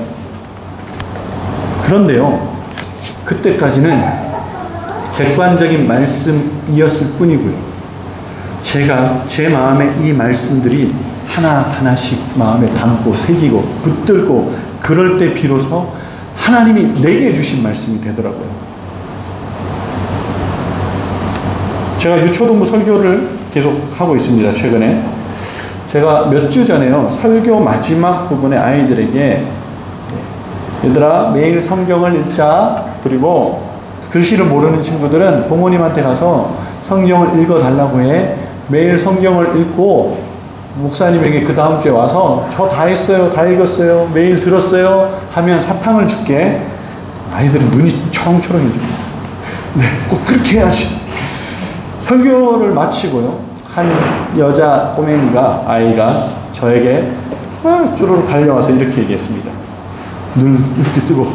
그런데요, 그때까지는 객관적인 말씀이었을 뿐이고요. 제가 제 마음에 이 말씀들이 하나하나씩 마음에 담고 새기고 붙들고 그럴 때 비로소 하나님이 내게 주신 말씀이 되더라고요. 제가 유초동부 설교를 계속 하고 있습니다. 최근에 제가 몇 주 전에요, 설교 마지막 부분에 아이들에게 얘들아 매일 성경을 읽자, 그리고 글씨를 모르는 친구들은 부모님한테 가서 성경을 읽어달라고 해. 매일 성경을 읽고 목사님에게 그 다음 주에 와서 저 다 했어요, 다 읽었어요, 매일 들었어요 하면 사탕을 줄게. 아이들은 눈이 초롱초롱해집니다. 꼭 그렇게 해야지. 설교를 마치고요, 한 여자 꼬맹이가, 아이가 저에게 쪼르르 달려와서 이렇게 얘기했습니다. 눈을 이렇게 뜨고,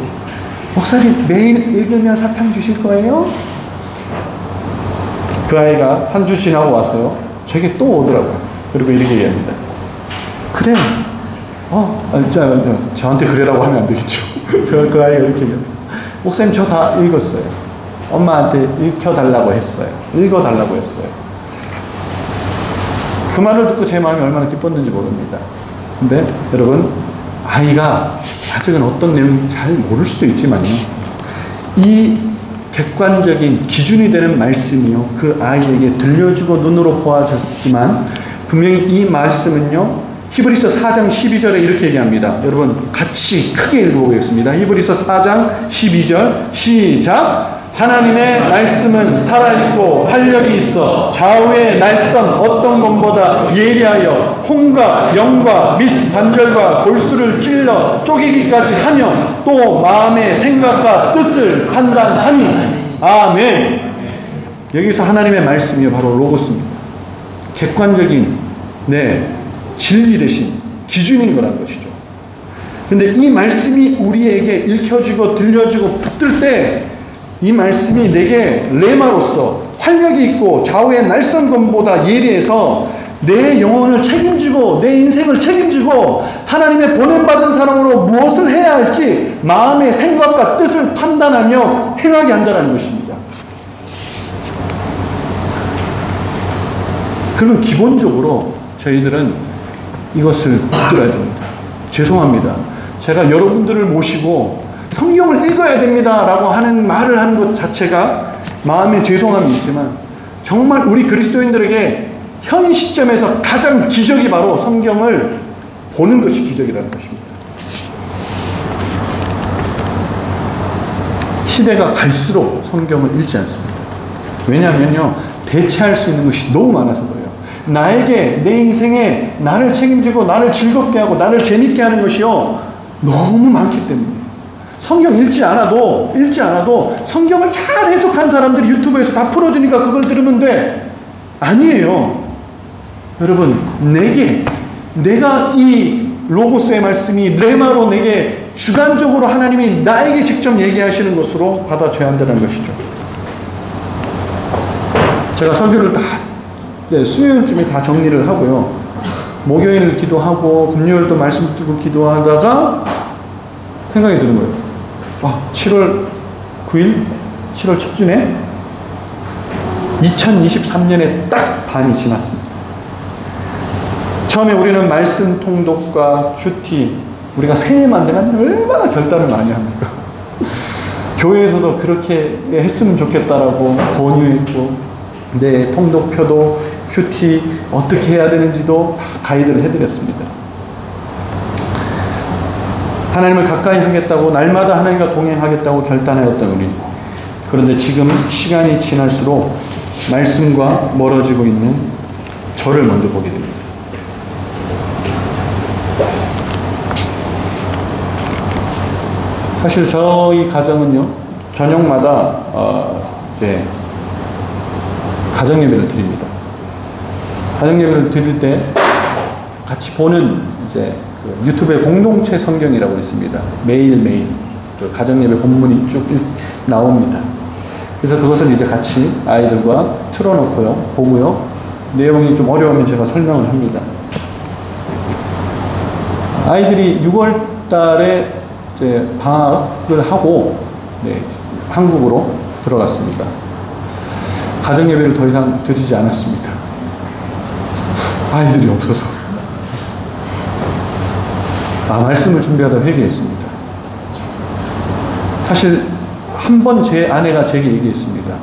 목사님 매일 읽으면 사탕 주실 거예요? 그 아이가 한 주 지나고 와서요, 저에게 또 오더라고요. 그리고 이렇게 얘기합니다. 그래. 저한테 그래라고 하면 안 되겠죠. 그 아이가 이렇게 얘기합니다. 목사님 저 다 읽었어요. 엄마한테 읽혀달라고 했어요. 읽어달라고 했어요. 그 말을 듣고 제 마음이 얼마나 기뻤는지 모릅니다. 근데 여러분, 아이가 아직은 어떤 내용인지 잘 모를 수도 있지만요, 이 객관적인 기준이 되는 말씀이요, 그 아이에게 들려주고 눈으로 보아졌지만 분명히 이 말씀은요, 히브리서 4장 12절에 이렇게 얘기합니다. 여러분 같이 크게 읽어보겠습니다. 히브리서 4장 12절 시작. 하나님의 말씀은 살아있고 활력이 있어 좌우의 날선 어떤 것보다 예리하여 혼과 영과 및 관절과 골수를 찔러 쪼개기까지 하며 또 마음의 생각과 뜻을 판단하니. 아멘. 여기서 하나님의 말씀이 바로 로고스입니다. 객관적인 진리 대신 기준인 거라는 것이죠. 근데 이 말씀이 우리에게 읽혀지고 들려지고 붙들 때 이 말씀이 내게 레마로서 활력이 있고 좌우의 날선 검보다 예리해서 내 영혼을 책임지고 내 인생을 책임지고 하나님의 보냄받은 사람으로 무엇을 해야 할지 마음의 생각과 뜻을 판단하며 행하게 한다는 것입니다. 그러면 기본적으로 저희들은 이것을 붙들어야 됩니다. 죄송합니다. 제가 여러분들을 모시고 성경을 읽어야 됩니다 라고 하는 말을 하는 것 자체가 마음에 죄송함이 있지만 정말 우리 그리스도인들에게 현 시점에서 가장 기적이 바로 성경을 보는 것이 기적이라는 것입니다. 시대가 갈수록 성경을 읽지 않습니다. 왜냐하면요, 대체할 수 있는 것이 너무 많아서 그래요. 나에게, 내 인생에 나를 책임지고 나를 즐겁게 하고 나를 재밌게 하는 것이요, 너무 많기 때문에. 성경 읽지 않아도 성경을 잘 해석한 사람들이 유튜브에서 다 풀어주니까 그걸 들으면 돼. 아니에요. 여러분, 내가 이 로고스의 말씀이 레마로 내게 주관적으로 하나님이 나에게 직접 얘기하시는 것으로 받아줘야 한다는 것이죠. 제가 설교를 다 수요일쯤에 다 정리를 하고요. 목요일 기도하고 금요일도 말씀 듣고 기도하다가 생각이 드는 거예요. 7월 9일? 7월 첫 주네? 2023년에 딱 반이 지났습니다. 처음에 우리는 말씀 통독과 큐티, 우리가 새해만 되면 얼마나 결단을 많이 합니까? 교회에서도 그렇게 했으면 좋겠다라고 권유했고, 내 통독표도 큐티 어떻게 해야 되는지도 가이드를 해드렸습니다. 하나님을 가까이 하겠다고, 날마다 하나님과 동행하겠다고 결단하였던 우리. 그런데 지금 시간이 지날수록 말씀과 멀어지고 있는 저를 먼저 보게 됩니다. 사실 저희 가정은요, 저녁마다 이제 가정 예배를 드립니다. 가정 예배를 드릴 때 같이 보는 이제 그 유튜브에 공동체 성경이라고 있습니다. 매일매일 그 가정 예배 본문이 쭉 나옵니다. 그래서 그것을 이제 같이 아이들과 틀어놓고요, 보고요. 내용이 좀 어려우면 제가 설명을 합니다. 아이들이 6월 달에 이제 방학을 하고 한국으로 들어갔습니다. 가정 예배를 더 이상 드리지 않았습니다. 아이들이 없어서. 말씀을 준비하다 회개했습니다. 사실 한 번 제 아내가 제게 얘기했습니다.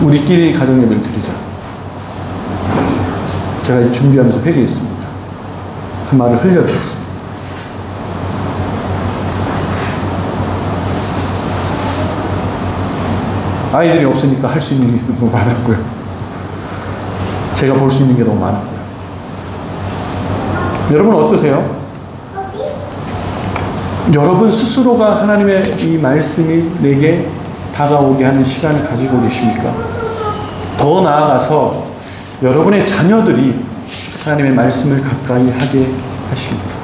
우리끼리 가정 예배를 드리자. 제가 준비하면서 회개했습니다. 그 말을 흘려드렸습니다. 아이들이 없으니까 할 수 있는 게 너무 많았고요. 제가 볼 수 있는 게 너무 많았고요. 여러분 어떠세요? 여러분 스스로가 하나님의 이 말씀이 내게 다가오게 하는 시간을 가지고 계십니까? 더 나아가서 여러분의 자녀들이 하나님의 말씀을 가까이 하게 하십니까?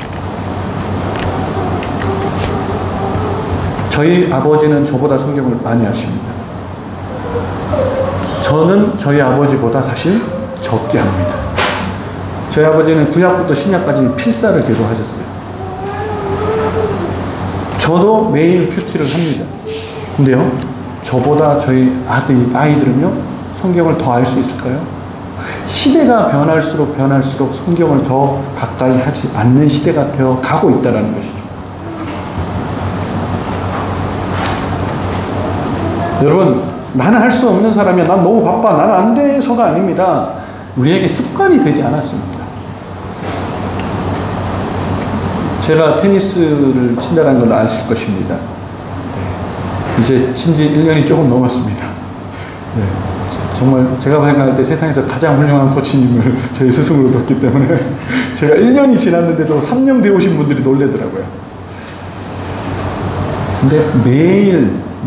저희 아버지는 저보다 성경을 많이 하십니다. 저는 저희 아버지보다 사실 적게 합니다. 저희 아버지는 구약부터 신약까지 필사를 기도하셨어요. 저도 매일 큐티를 합니다. 근데요, 저보다 저희 아이들은요, 성경을 더 알 수 있을까요? 시대가 변할수록 성경을 더 가까이 하지 않는 시대가 되어 가고 있다는 것이죠. 여러분, 나는 할 수 없는 사람이야. 난 너무 바빠. 나는 안 돼서가 아닙니다. 우리에게 습관이 되지 않았습니다. 제가 테니스를 친다는 걸 아실 것입니다. 이제 친지 1년이 조금 넘었습니다. 정말 제가 생각할 때 세상에서 가장 훌륭한 코치님을 저희 스승으로 뒀기 때문에 제가 1년이 지났는데도 3년 배우신 분들이 놀래더라고요. 근데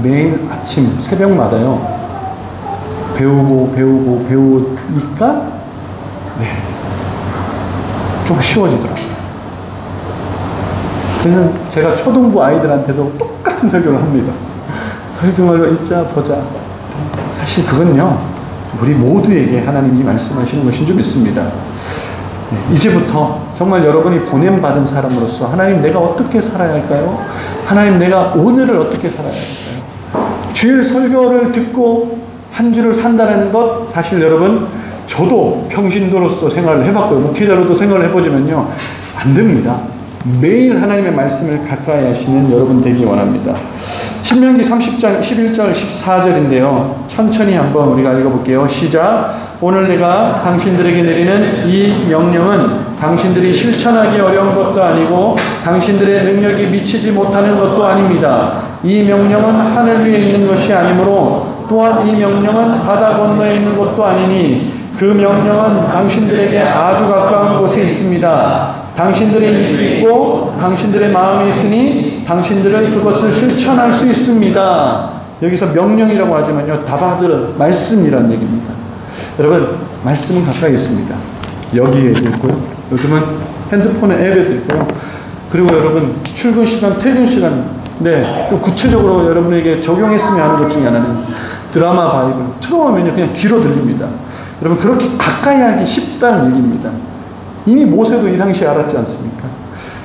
매일 아침 새벽마다요, 배우니까 좀 쉬워지더라고요. 그래서 제가 초등부 아이들한테도 똑같은 설교를 합니다. 설교말로 읽자 보자. 사실 그건요, 우리 모두에게 하나님이 말씀하시는 것인 줄 믿습니다. 이제부터 정말 여러분이 보냄받은 사람으로서 하나님, 내가 어떻게 살아야 할까요? 하나님, 내가 오늘을 어떻게 살아야 할까요? 주일 설교를 듣고 한 주를 산다는 것, 사실 여러분, 저도 평신도로서 생활을 해봤고요, 목회자로도 생활을 해보지만요, 안 됩니다. 매일 하나님의 말씀을 가까이 하시는 여러분 되기 원합니다. 신명기 30장 11절 14절인데요. 천천히 한번 우리가 읽어볼게요. 시작. 오늘 내가 당신들에게 내리는 이 명령은 당신들이 실천하기 어려운 것도 아니고 당신들의 능력이 미치지 못하는 것도 아닙니다. 이 명령은 하늘 위에 있는 것이 아니므로 또한 이 명령은 바다 건너에 있는 것도 아니니 그 명령은 당신들에게 아주 가까운 곳에 있습니다. 당신들이 믿고 당신들의 마음이 있으니 당신들은 그것을 실천할 수 있습니다. 여기서 명령이라고 하지만요, 다바드 말씀이라는 얘기입니다. 여러분, 말씀은 가까이 있습니다. 여기에도 있고요. 요즘은 핸드폰에 앱에도 있고요. 그리고 여러분, 출근 시간, 퇴근 시간, 네, 또 구체적으로 여러분에게 적용했으면 하는 것 중에 하나는 드라마 바이블 틀어오면 그냥 귀로 들립니다. 여러분, 그렇게 가까이 하기 쉽다는 얘기입니다. 이미 모세도 이 당시에 알았지 않습니까?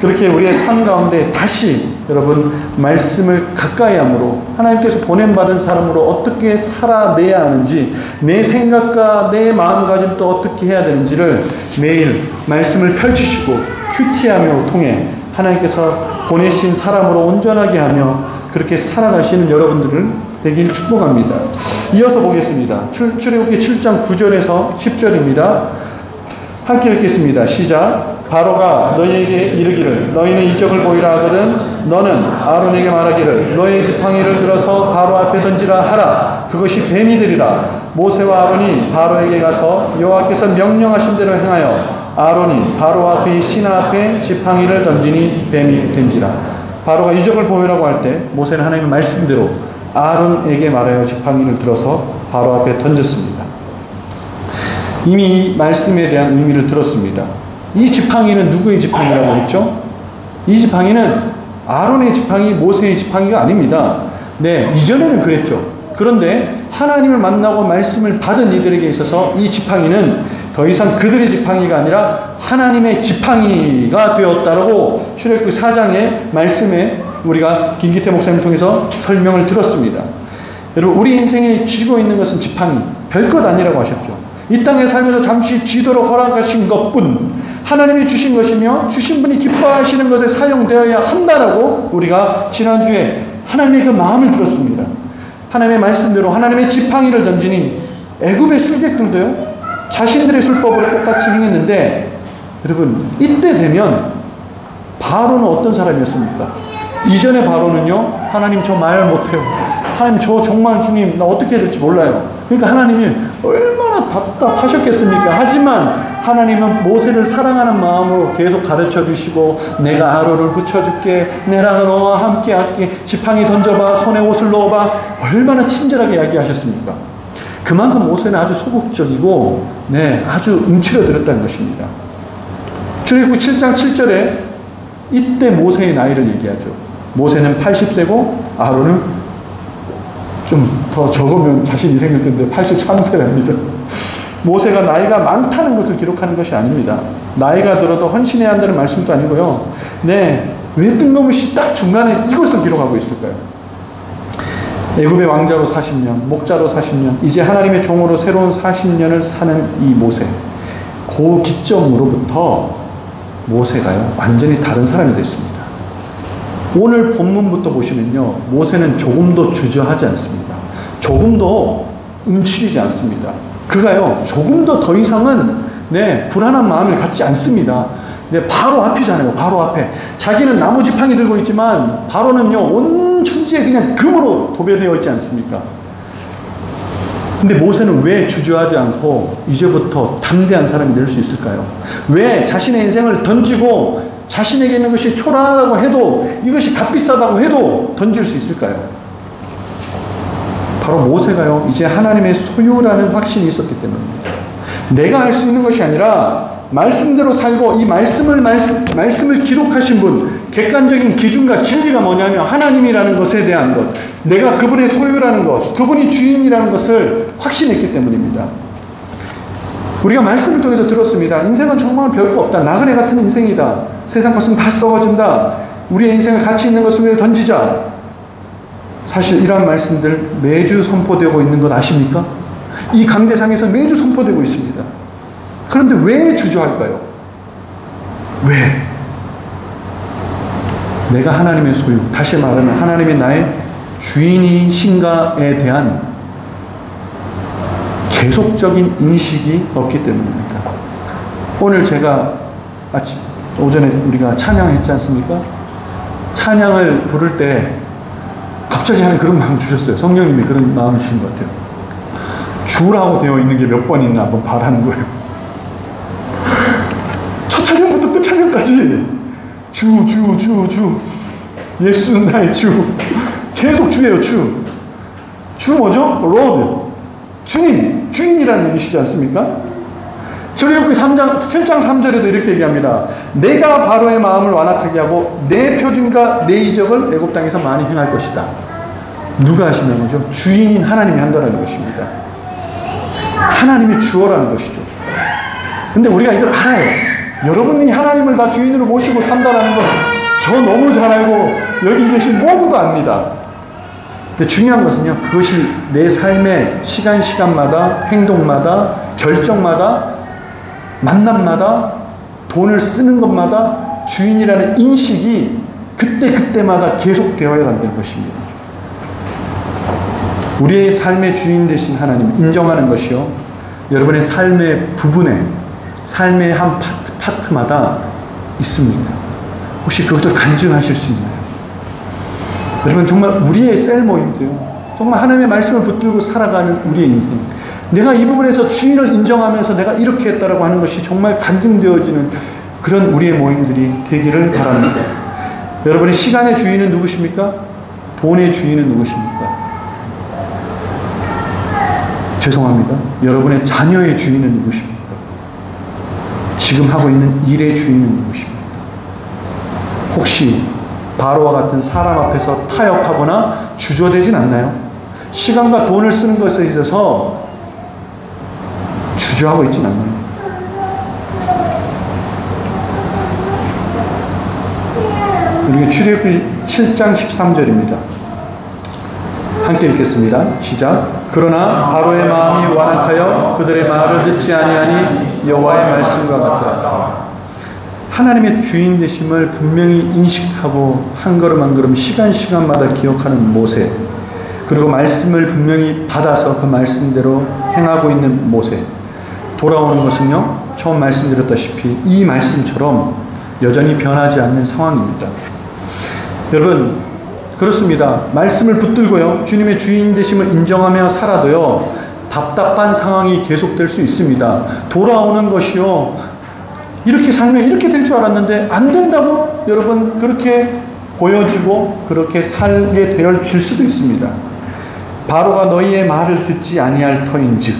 그렇게 우리의 삶 가운데 다시 여러분 말씀을 가까이 함으로 하나님께서 보냄받은 사람으로 어떻게 살아내야 하는지, 내 생각과 내 마음가짐 또 어떻게 해야 되는지를 매일 말씀을 펼치시고 큐티하며 통해 하나님께서 보내신 사람으로 온전하게 하며 그렇게 살아가시는 여러분들을 되길 축복합니다. 이어서 보겠습니다. 출애굽기 7장 9절에서 10절입니다. 함께 읽겠습니다. 시작. 바로가 너희에게 이르기를 너희는 이적을 보이라 하거든 너는 아론에게 말하기를 너의 지팡이를 들어서 바로 앞에 던지라 하라. 그것이 뱀이 되리라. 모세와 아론이 바로에게 가서 여호와께서 명령하신 대로 행하여 아론이 바로와 그의 신하 앞에 지팡이를 던지니 뱀이 된지라. 바로가 이적을 보이라고 할 때 모세는 하나님의 말씀대로 아론에게 말하여 지팡이를 들어서 바로 앞에 던졌습니다. 이미 말씀에 대한 의미를 들었습니다. 이 지팡이는 누구의 지팡이라고 했죠? 이 지팡이는 아론의 지팡이, 모세의 지팡이가 아닙니다. 네, 이전에는 그랬죠. 그런데 하나님을 만나고 말씀을 받은 이들에게 있어서 이 지팡이는 더 이상 그들의 지팡이가 아니라 하나님의 지팡이가 되었다라고 출애굽기 4장의 말씀에 우리가 김기태 목사님 통해서 설명을 들었습니다. 여러분, 우리 인생에 쥐고 있는 것은 지팡이, 별것 아니라고 하셨죠. 이 땅에 살면서 잠시 쥐도록 허락하신 것뿐 하나님이 주신 것이며 주신 분이 기뻐하시는 것에 사용되어야 한다라고 우리가 지난주에 하나님의 그 마음을 들었습니다. 하나님의 말씀대로 하나님의 지팡이를 던지니 애굽의 술객들도요 자신들의 술법으로 똑같이 행했는데, 여러분 이때 되면 바로는 어떤 사람이었습니까? 이전의 바로는요, 하나님 저 말 못해요, 하나님 저 정말 주님 나 어떻게 해야 될지 몰라요. 그러니까 하나님이 얼마나 답답하셨겠습니까? 하지만 하나님은 모세를 사랑하는 마음으로 계속 가르쳐 주시고 내가 아론을 붙여줄게, 내가 너와 함께 할게, 지팡이 던져봐, 손에 옷을 넣어봐, 얼마나 친절하게 이야기하셨습니까? 그만큼 모세는 아주 소극적이고 네, 아주 움츠러들었다는 것입니다. 출애굽기 7장 7절에 이때 모세의 나이를 얘기하죠. 모세는 80세고 아론은 좀 더 적으면 자신이 생길 텐데 83세랍니다. 모세가 나이가 많다는 것을 기록하는 것이 아닙니다. 나이가 들어도 헌신해야 한다는 말씀도 아니고요. 네, 왜 뜬금없이 딱 중간에 이것을 기록하고 있을까요? 애굽의 왕자로 40년, 목자로 40년, 이제 하나님의 종으로 새로운 40년을 사는 이 모세, 그 기점으로부터 모세가요 완전히 다른 사람이 됐습니다. 오늘 본문부터 보시면요, 모세는 조금도 주저하지 않습니다. 조금도 움츠리지 않습니다. 그가요 조금도 더 이상은 네, 불안한 마음을 갖지 않습니다. 네, 바로 앞이잖아요. 바로 앞에 자기는 나무 지팡이 들고 있지만 바로는요 온 천지에 그냥 금으로 도배되어 있지 않습니까? 근데 모세는 왜 주저하지 않고 이제부터 담대한 사람이 될 수 있을까요? 왜 자신의 인생을 던지고 자신에게 있는 것이 초라하다고 해도, 이것이 값비싸다고 해도 던질 수 있을까요? 바로 모세가요 이제 하나님의 소유라는 확신이 있었기 때문입니다. 내가 할 수 있는 것이 아니라 말씀대로 살고 이 말씀을 기록하신 분, 객관적인 기준과 진리가 뭐냐면 하나님이라는 것에 대한 것, 내가 그분의 소유라는 것, 그분이 주인이라는 것을 확신했기 때문입니다. 우리가 말씀을 통해서 들었습니다. 인생은 정말 별거 없다. 나그네 같은 인생이다. 세상 것은 다 썩어진다. 우리의 인생을 가치 있는 것을 위해 던지자. 사실 이러한 말씀들 매주 선포되고 있는 것 아십니까? 이 강대상에서 매주 선포되고 있습니다. 그런데 왜 주저할까요? 왜? 내가 하나님의 소유, 다시 말하면 하나님의 나의 주인이신가에 대한 계속적인 인식이 없기 때문입니다. 오늘 제가 오전에 우리가 찬양했지 않습니까? 찬양을 부를 때 갑자기 하는 그런 마음을 주셨어요. 성령님이 그런 마음을 주신 것 같아요. 주라고 되어 있는 게 몇 번 있나 한번 바라는 거예요. 첫 찬양부터 끝 찬양까지 주. 예수는 나의 주. 계속 주예요, 주. 주 뭐죠? 로드. 주님, 주인이라는 얘기시지 않습니까? 출애굽기 7장 3절에도 이렇게 얘기합니다. 내가 바로의 마음을 완악하게 하고 내 표준과 내 이적을 애굽 땅에서 많이 행할 것이다. 누가 하시는 거죠? 주인인 하나님이 한다는 것입니다. 하나님이 주어라는 것이죠. 근데 우리가 이걸 알아요. 여러분이 하나님을 다 주인으로 모시고 산다는 건 저 너무 잘 알고 여기 계신 모두도 압니다. 근데 중요한 것은요, 그것이 내 삶의 시간마다, 행동마다, 결정마다, 만남마다, 돈을 쓰는 것마다 주인이라는 인식이 그때마다 계속 되어야 한다는 것입니다. 우리의 삶의 주인 되신 하나님 인정하는 것이요, 여러분의 삶의 부분에, 삶의 한 파트마다 있습니까? 혹시 그것을 간증하실 수 있나요? 여러분, 정말 우리의 셀 모임도요, 정말 하나님의 말씀을 붙들고 살아가는 우리의 인생, 내가 이 부분에서 주인을 인정하면서 내가 이렇게 했다라고 하는 것이 정말 간증되어지는 그런 우리의 모임들이 되기를 바랍니다. 여러분의 시간의 주인은 누구십니까? 돈의 주인은 누구십니까? 죄송합니다. 여러분의 자녀의 주인은 누구십니까? 지금 하고 있는 일의 주인은 누구십니까? 혹시 바로와 같은 사람 앞에서 타협하거나 주저되진 않나요? 시간과 돈을 쓰는 것에 있어서 주저하고 있진 않나요? 우리 출애굽기 7장 13절입니다. 함께 읽겠습니다. 시작. 그러나 바로의 마음이 완악하여 그들의 말을 듣지 아니하니 여호와의 말씀과 같더라. 하나님의 주인 되심을 분명히 인식하고 한 걸음 한 걸음 시간마다 기억하는 모세, 그리고 말씀을 분명히 받아서 그 말씀대로 행하고 있는 모세, 돌아오는 것은요, 처음 말씀드렸다시피 이 말씀처럼 여전히 변하지 않는 상황입니다. 여러분, 그렇습니다. 말씀을 붙들고요, 주님의 주인 되심을 인정하며 살아도요, 답답한 상황이 계속될 수 있습니다. 돌아오는 것이요, 이렇게 살면 이렇게 될 줄 알았는데 안 된다고 여러분 그렇게 보여지고 그렇게 살게 되어질 수도 있습니다. 바로가 너희의 말을 듣지 아니할 터인즉,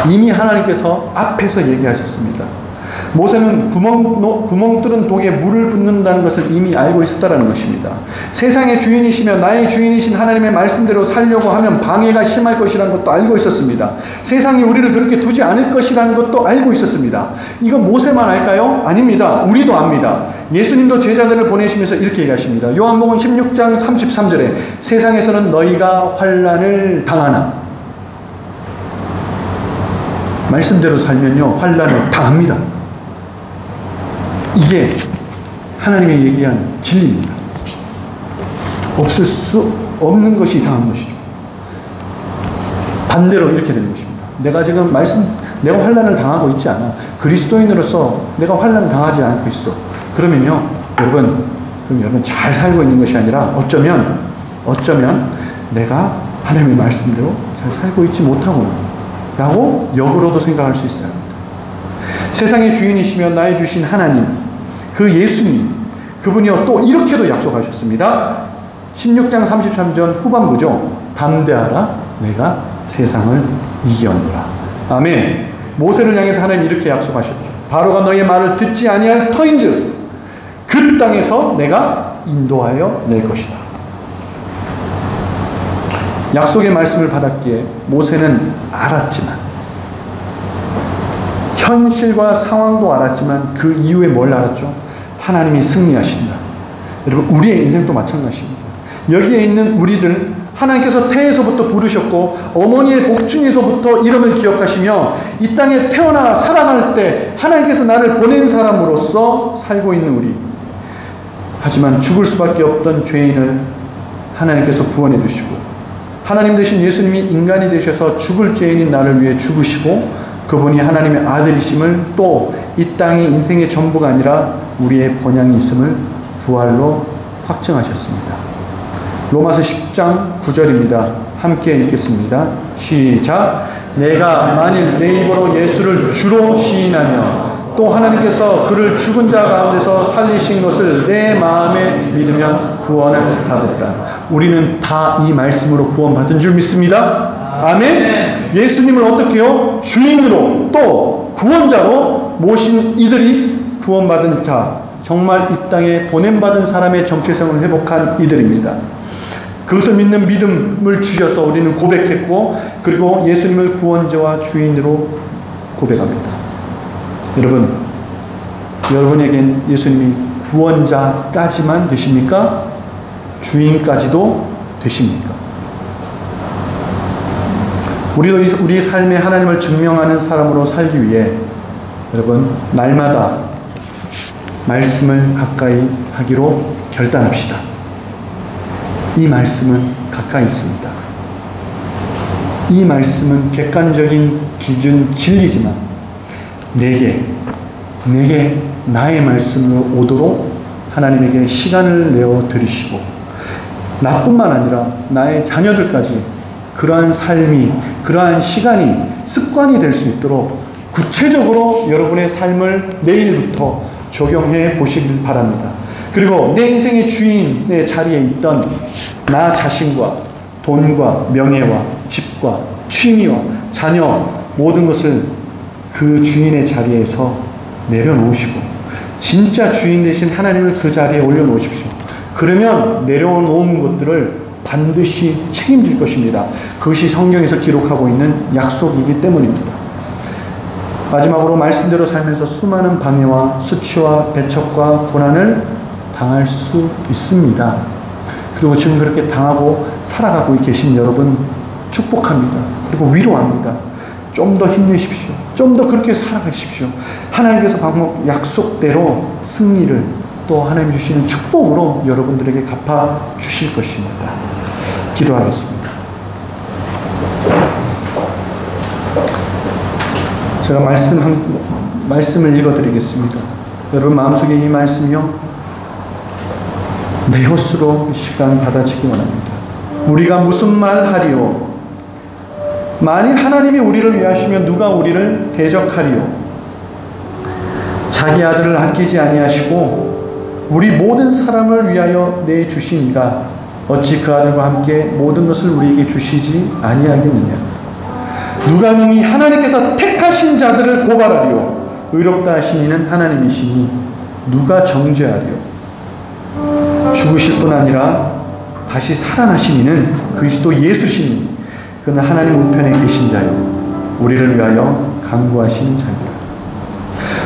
이미 하나님께서 앞에서 얘기하셨습니다. 모세는 구멍 뚫은 독에 물을 붓는다는 것을 이미 알고 있었다는 것입니다. 세상의 주인이시며 나의 주인이신 하나님의 말씀대로 살려고 하면 방해가 심할 것이라는 것도 알고 있었습니다. 세상이 우리를 그렇게 두지 않을 것이라는 것도 알고 있었습니다. 이건 모세만 알까요? 아닙니다. 우리도 압니다. 예수님도 제자들을 보내시면서 이렇게 얘기하십니다. 요한복음 16장 33절에 세상에서는 너희가 환난을 당하나, 말씀대로 살면요 환난을 당합니다. 이게 하나님이 얘기한 진리입니다. 없을 수 없는 것이 이상한 것이죠. 반대로 이렇게 되는 것입니다. 내가 지금 내가 환난을 당하고 있지 않아. 그리스도인으로서 내가 환난을 당하지 않고 있어. 그러면요, 여러분 잘 살고 있는 것이 아니라 어쩌면 내가 하나님의 말씀대로 잘 살고 있지 못하구나 라고 역으로도 생각할 수 있어요. 세상의 주인이시며 나의 주신 하나님, 그 예수님, 그분이요 또 이렇게도 약속하셨습니다. 16장 33절 후반부죠. 담대하라, 내가 세상을 이기었노라. 아멘. 모세를 향해서 하나님 이렇게 약속하셨죠. 바로가 너의 말을 듣지 아니할 터인즉 그 땅에서 내가 인도하여 낼 것이다. 약속의 말씀을 받았기에 모세는 알았지만, 현실과 상황도 알았지만 그 이후에 뭘 알았죠? 하나님이 승리하신다. 여러분, 우리의 인생도 마찬가지입니다. 여기에 있는 우리들, 하나님께서 태에서부터 부르셨고 어머니의 복중에서부터 이름을 기억하시며 이 땅에 태어나 살아갈 때 하나님께서 나를 보낸 사람으로서 살고 있는 우리, 하지만 죽을 수밖에 없던 죄인을 하나님께서 구원해 주시고 하나님 되신 예수님이 인간이 되셔서 죽을 죄인인 나를 위해 죽으시고 그분이 하나님의 아들이심을 또 이 땅이 인생의 전부가 아니라 우리의 본향이 있음을 부활로 확증하셨습니다. 로마서 10장 9절입니다. 함께 읽겠습니다. 시작. 내가 만일 내 입으로 예수를 주로 시인하며 또 하나님께서 그를 죽은 자 가운데서 살리신 것을 내 마음에 믿으면 구원을 받으리라. 우리는 다 이 말씀으로 구원받은 줄 믿습니다. 아멘. 예수님을 어떻게 해요? 주인으로 또 구원자로 모신 이들이 구원받은 자, 정말 이 땅에 보냄받은 사람의 정체성을 회복한 이들입니다. 그것을 믿는 믿음을 주셔서 우리는 고백했고 그리고 예수님을 구원자와 주인으로 고백합니다. 여러분, 여러분에겐 예수님이 구원자까지만 되십니까? 주인까지도 되십니까? 우리도 우리 삶에 하나님을 증명하는 사람으로 살기 위해 여러분 날마다 말씀을 가까이 하기로 결단합시다. 이 말씀은 가까이 있습니다. 이 말씀은 객관적인 기준 진리지만 내게 나의 말씀으로 오도록 하나님에게 시간을 내어 드리시고 나뿐만 아니라 나의 자녀들까지 그러한 삶이 그러한 시간이 습관이 될 수 있도록 구체적으로 여러분의 삶을 내일부터 적용해 보시길 바랍니다. 그리고 내 인생의 주인의 자리에 있던 나 자신과 돈과 명예와 집과 취미와 자녀 모든 것을 그 주인의 자리에서 내려놓으시고 진짜 주인 되신 하나님을 그 자리에 올려놓으십시오. 그러면 내려놓은 것들을 반드시 책임질 것입니다. 그것이 성경에서 기록하고 있는 약속이기 때문입니다. 마지막으로 말씀대로 살면서 수많은 방해와 수치와 배척과 고난을 당할 수 있습니다. 그리고 지금 그렇게 당하고 살아가고 계신 여러분 축복합니다. 그리고 위로합니다. 좀 더 힘내십시오. 좀 더 그렇게 살아가십시오. 하나님께서 방금 약속대로 승리를 또 하나님 주시는 축복으로 여러분들에게 갚아 주실 것입니다. 기도하겠습니다. 제가 말씀을 읽어드리겠습니다. 여러분 마음속에 이 말씀이요 내 것으로 이 시간 받아지기 원합니다. 우리가 무슨 말 하리요? 만일 하나님이 우리를 위하시면 누가 우리를 대적하리요? 자기 아들을 아끼지 아니하시고 우리 모든 사람을 위하여 내주신 이가 어찌 그 아들과 함께 모든 것을 우리에게 주시지 아니하겠느냐? 누가 능히 하나님께서 택하신 자들을 고발하리요? 의롭다 하신 이는 하나님이시니 누가 정죄하리요? 죽으실 뿐 아니라 다시 살아나신 이는 그리스도 예수시니 그는 하나님 우편에 계신 자요 우리를 위하여 간구하시는 자니라.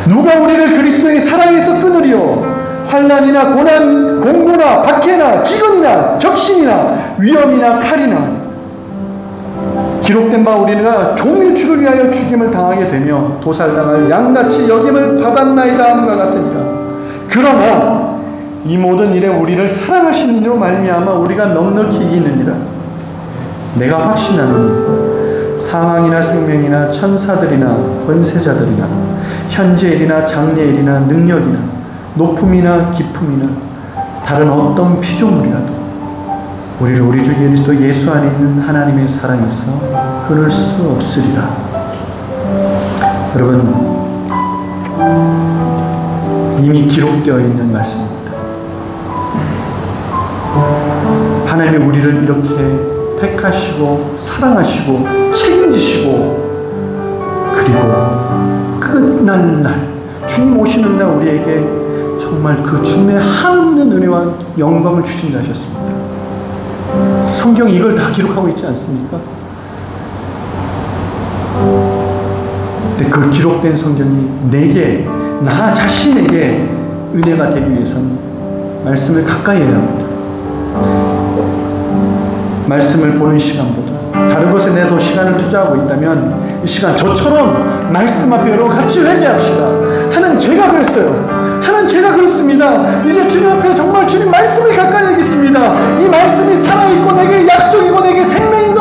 누가 우리를 그리스도의 사랑에서 끊으리요? 환난이나 고난, 공고나 박해나 기근이나 적신이나 위험이나 칼이나. 기록된 바 우리가 종일 주를 위하여 죽임을 당하게 되며 도살당할 양같이 여김을 받았나이다 함과 같으니라. 그러나 이 모든 일에 우리를 사랑하시는 이로 말미암아 우리가 넉넉히 이기느니라. 내가 확신하노니 사망이나 생명이나 천사들이나 권세자들이나 현재일이나 장래일이나 능력이나 높음이나 깊음이나 다른 어떤 피조물이라도 우리를 우리 주 그리스도 예수 안에 있는 하나님의 사랑에서 끊을 수 없으리라. 여러분 이미 기록되어 있는 말씀입니다. 하나님이 우리를 이렇게 택하시고 사랑하시고 책임지시고 그리고 끝난 날 주님 오시는 날 우리에게 정말 그 주님의 한없는 은혜와 영광을 주신다 하셨습니다. 성경이 이걸 다 기록하고 있지 않습니까? 근데 그 기록된 성경이 내게 나 자신에게 은혜가 되기 위해서는 말씀을 가까이 해야 합니다. 말씀을 보는 시간보다 다른 곳에 내도 시간을 투자하고 있다면 이 시간 저처럼 말씀 앞에 여러분 같이 회개합시다. 하나님 제가 그랬어요. 하나님 제가 그렇습니다. 이제 주님 앞에 정말 주님 말씀을 가까이 하겠습니다. 이 말씀이 살아있고 내게 약속이고 내게 생명인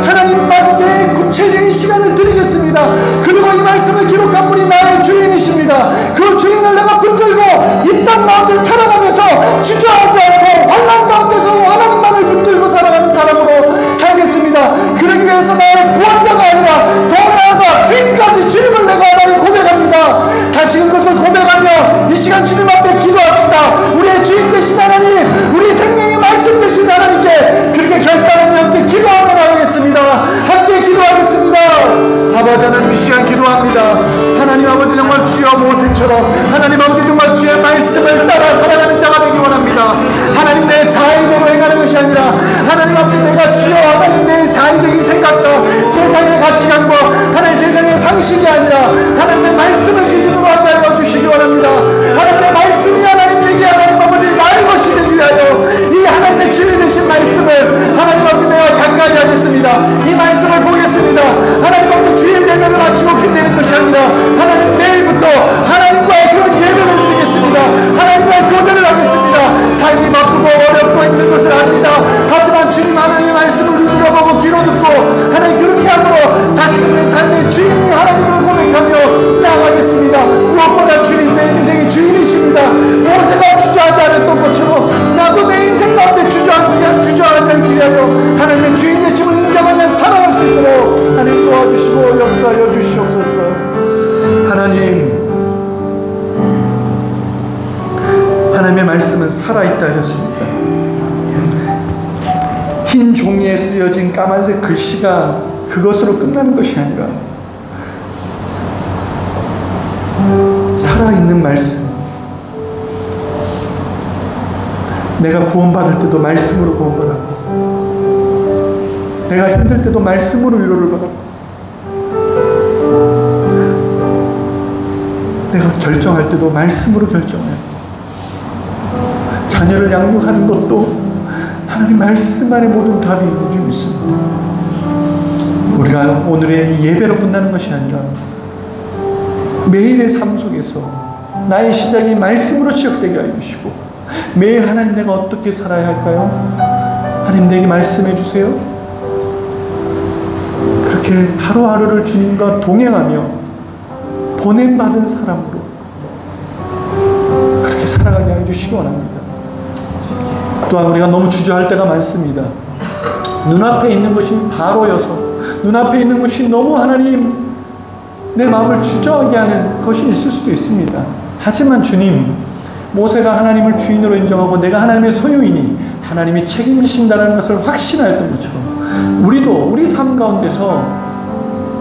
하나님 내 구체적인 시간을 드리겠습니다. 그리고 이 말씀을 기록한 분이 나의 주인이십니다. 그 주인을 내가 붙들고 이 땅 가운데 살아가면서 주저하지 않고 환난 가운데서 하나님만을 붙들고 살아가는 사람으로 살겠습니다. 그러기 위해서 나의 구원자가 아니라 더 나아가 주인까지 주님을 내가 하나님 고백합니다. 다시 그것을 고백하며 이 시간 주님 앞에 기도합시다. 우리의 주인 되신 하나님, 우리 생명의 말씀 되신 하나님께 그렇게 결단하며 함께 기도하며 나가겠습니다. 함께 기도하겠습니다. 아버지 하나님, 이 시간 기도합니다. 하나님 아버지, 정말 주여 모세처럼 하나님 아버지 정말 주의 말씀을 따라 살아가는 자가 되기 원합니다. 하나님 내 자의대로 행하는 것이 아니라 하나님 아버지 내가 주여 하나님 내 자의적인 생각과 세상의 가치관과 하나님 세상의 상식이 아니라 하나님의 말씀을 기준으로 하게 하여 주시기 원합니다. 하나님의 말씀이 하나님 내게 하나님 아버지 나의 것이 되기 위하여 이 하나님의 주인 되신 말씀을 하나님 아버지 내가 가까이 하겠습니다. 이 말씀을 보겠습니다. 하나님 아버지 주일 예배를 마치고 끝내는 것이 아니라 하나님 내일부터 하나님과의 그런 예배를 드리겠습니다. 하나님과의 도전을 하겠습니다. 삶이 바쁘고 어렵고 있는 것을 압니다. 하지만 주님 하나님의 말씀을 눈으로 보고 귀로 듣고 하나님 그렇게 함으로 다시금 내 삶의 주인이 하나님을 고백하며 나아가겠습니다. 무엇보다 주님 내 인생의 주인이십니다. 모세가 주저하지 않았던 것처럼 나도 내 인생 가운데 주저하지 않기 위하여 하나님의 주인 되심을 인정하며 살아갈 수 있도록 하나님 도와주시고 역사하여 주시옵소서. 하나님의 말씀은 살아있다 하셨습니다. 흰 종이에 쓰여진 까만색 글씨가 그것으로 끝나는 것이 아니라 살아있는 말씀, 내가 구원받을 때도 말씀으로 구원받았고 내가 힘들 때도 말씀으로 위로를 받았고 내가 결정할 때도 말씀으로 결정해요. 자녀를 양육하는 것도 하나님 말씀 안에 모든 답이 있는 줄 믿습니다. 우리가 오늘의 예배로 끝나는 것이 아니라 매일의 삶 속에서 나의 시작이 말씀으로 시작되게 해주시고 매일 하나님 내가 어떻게 살아야 할까요? 하나님 내게 말씀해 주세요. 그렇게 하루하루를 주님과 동행하며 보냄받은 사람으로 그렇게 살아가게 해주시기 원합니다. 또한 우리가 너무 주저할 때가 많습니다. 눈앞에 있는 것이 바로여서 눈앞에 있는 것이 너무 하나님 내 마음을 주저하게 하는 것이 있을 수도 있습니다. 하지만 주님, 모세가 하나님을 주인으로 인정하고 내가 하나님의 소유이니 하나님이 책임지신다는 것을 확신하였던 것처럼 우리도 우리 삶 가운데서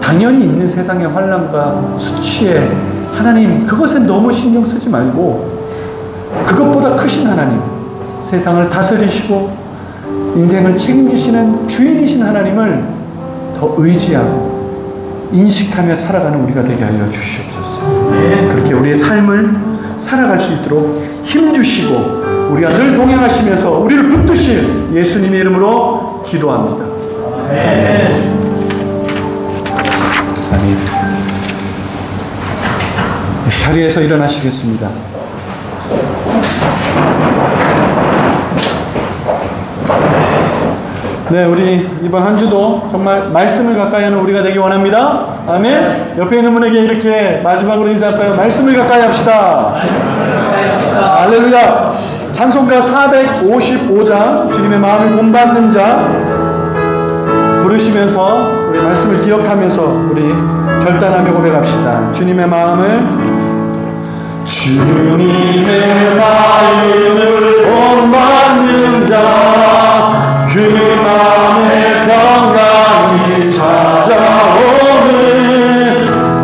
당연히 있는 세상의 환난과 수치에 하나님 그것에 너무 신경 쓰지 말고 그것보다 크신 하나님, 세상을 다스리시고 인생을 책임지시는 주인이신 하나님을 더 의지하고 인식하며 살아가는 우리가 되게 하여 주시옵소서. 그렇게 우리의 삶을 살아갈 수 있도록 힘주시고 우리가 늘 동행하시면서 우리를 붙드실 예수님의 이름으로 기도합니다. 아멘. 자리에서 일어나시겠습니다. 네, 우리 이번 한 주도 정말 말씀을 가까이 하는 우리가 되기 원합니다. 아멘. 옆에 있는 분에게 이렇게 마지막으로 인사할까요? 말씀을 가까이 합시다. 할렐루야. 찬송가 455장 주님의 마음을 본받는 자 부르시면서 우리 말씀을 기억하면서 우리 결단하며 고백합시다. 주님의 마음을 본받는 자 그 마음에 평강이 찾아오는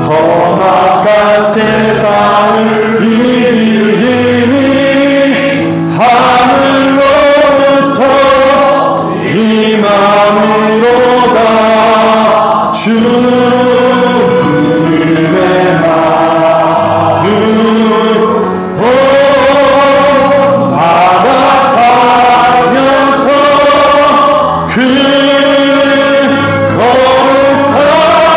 험악한 세상을 이길 힘이 하늘로부터 임함으로다. 주님의 마음을 받아 살면서 그 거룩한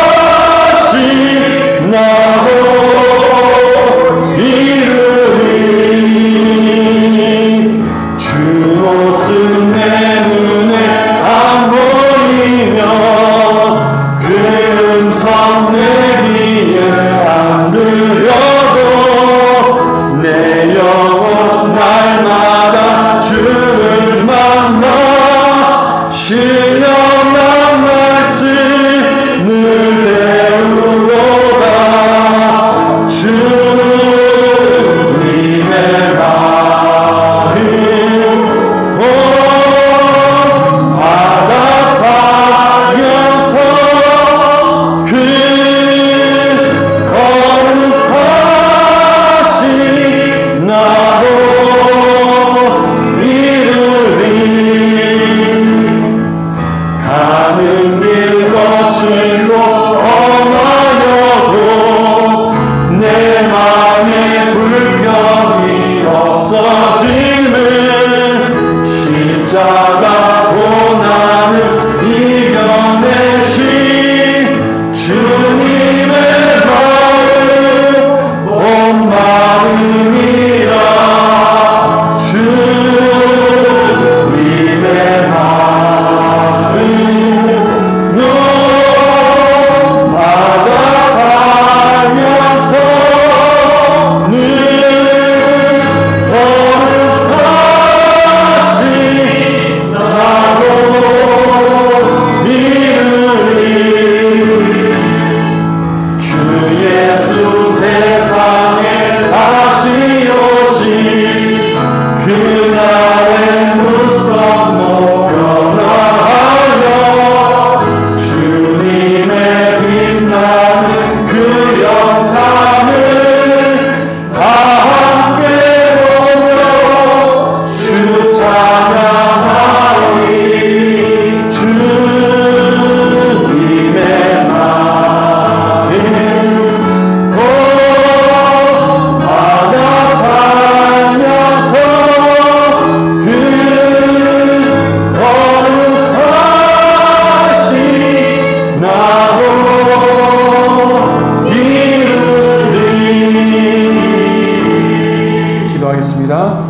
기도하겠습니다.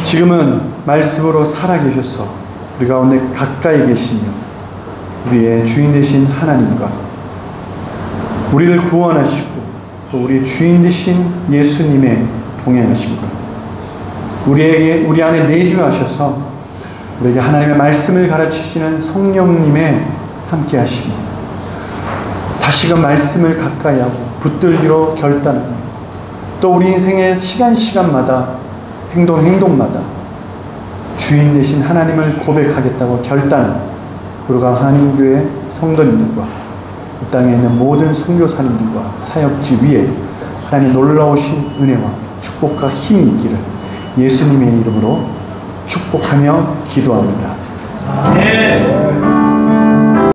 지금은 말씀으로 살아계셔서 우리 가운데 가까이 계시며 우리의 주인 되신 하나님과 우리를 구원하시고 또 우리의 주인 되신 예수님의 동행하심과 우리 안에 내주하셔서 우리에게 하나님의 말씀을 가르치시는 성령님의 함께 하시며 다시금 말씀을 가까이 하고 붙들기로 결단하고 또 우리 인생의 시간마다 행동마다 주인 되신 하나님을 고백하겠다고 결단한 구로강 한인교회 성도님들과 이 땅에 있는 모든 선교사님들과 사역지 위에 하나님의 놀라우신 은혜와 축복과 힘이 있기를 예수님의 이름으로 축복하며 기도합니다. 아멘.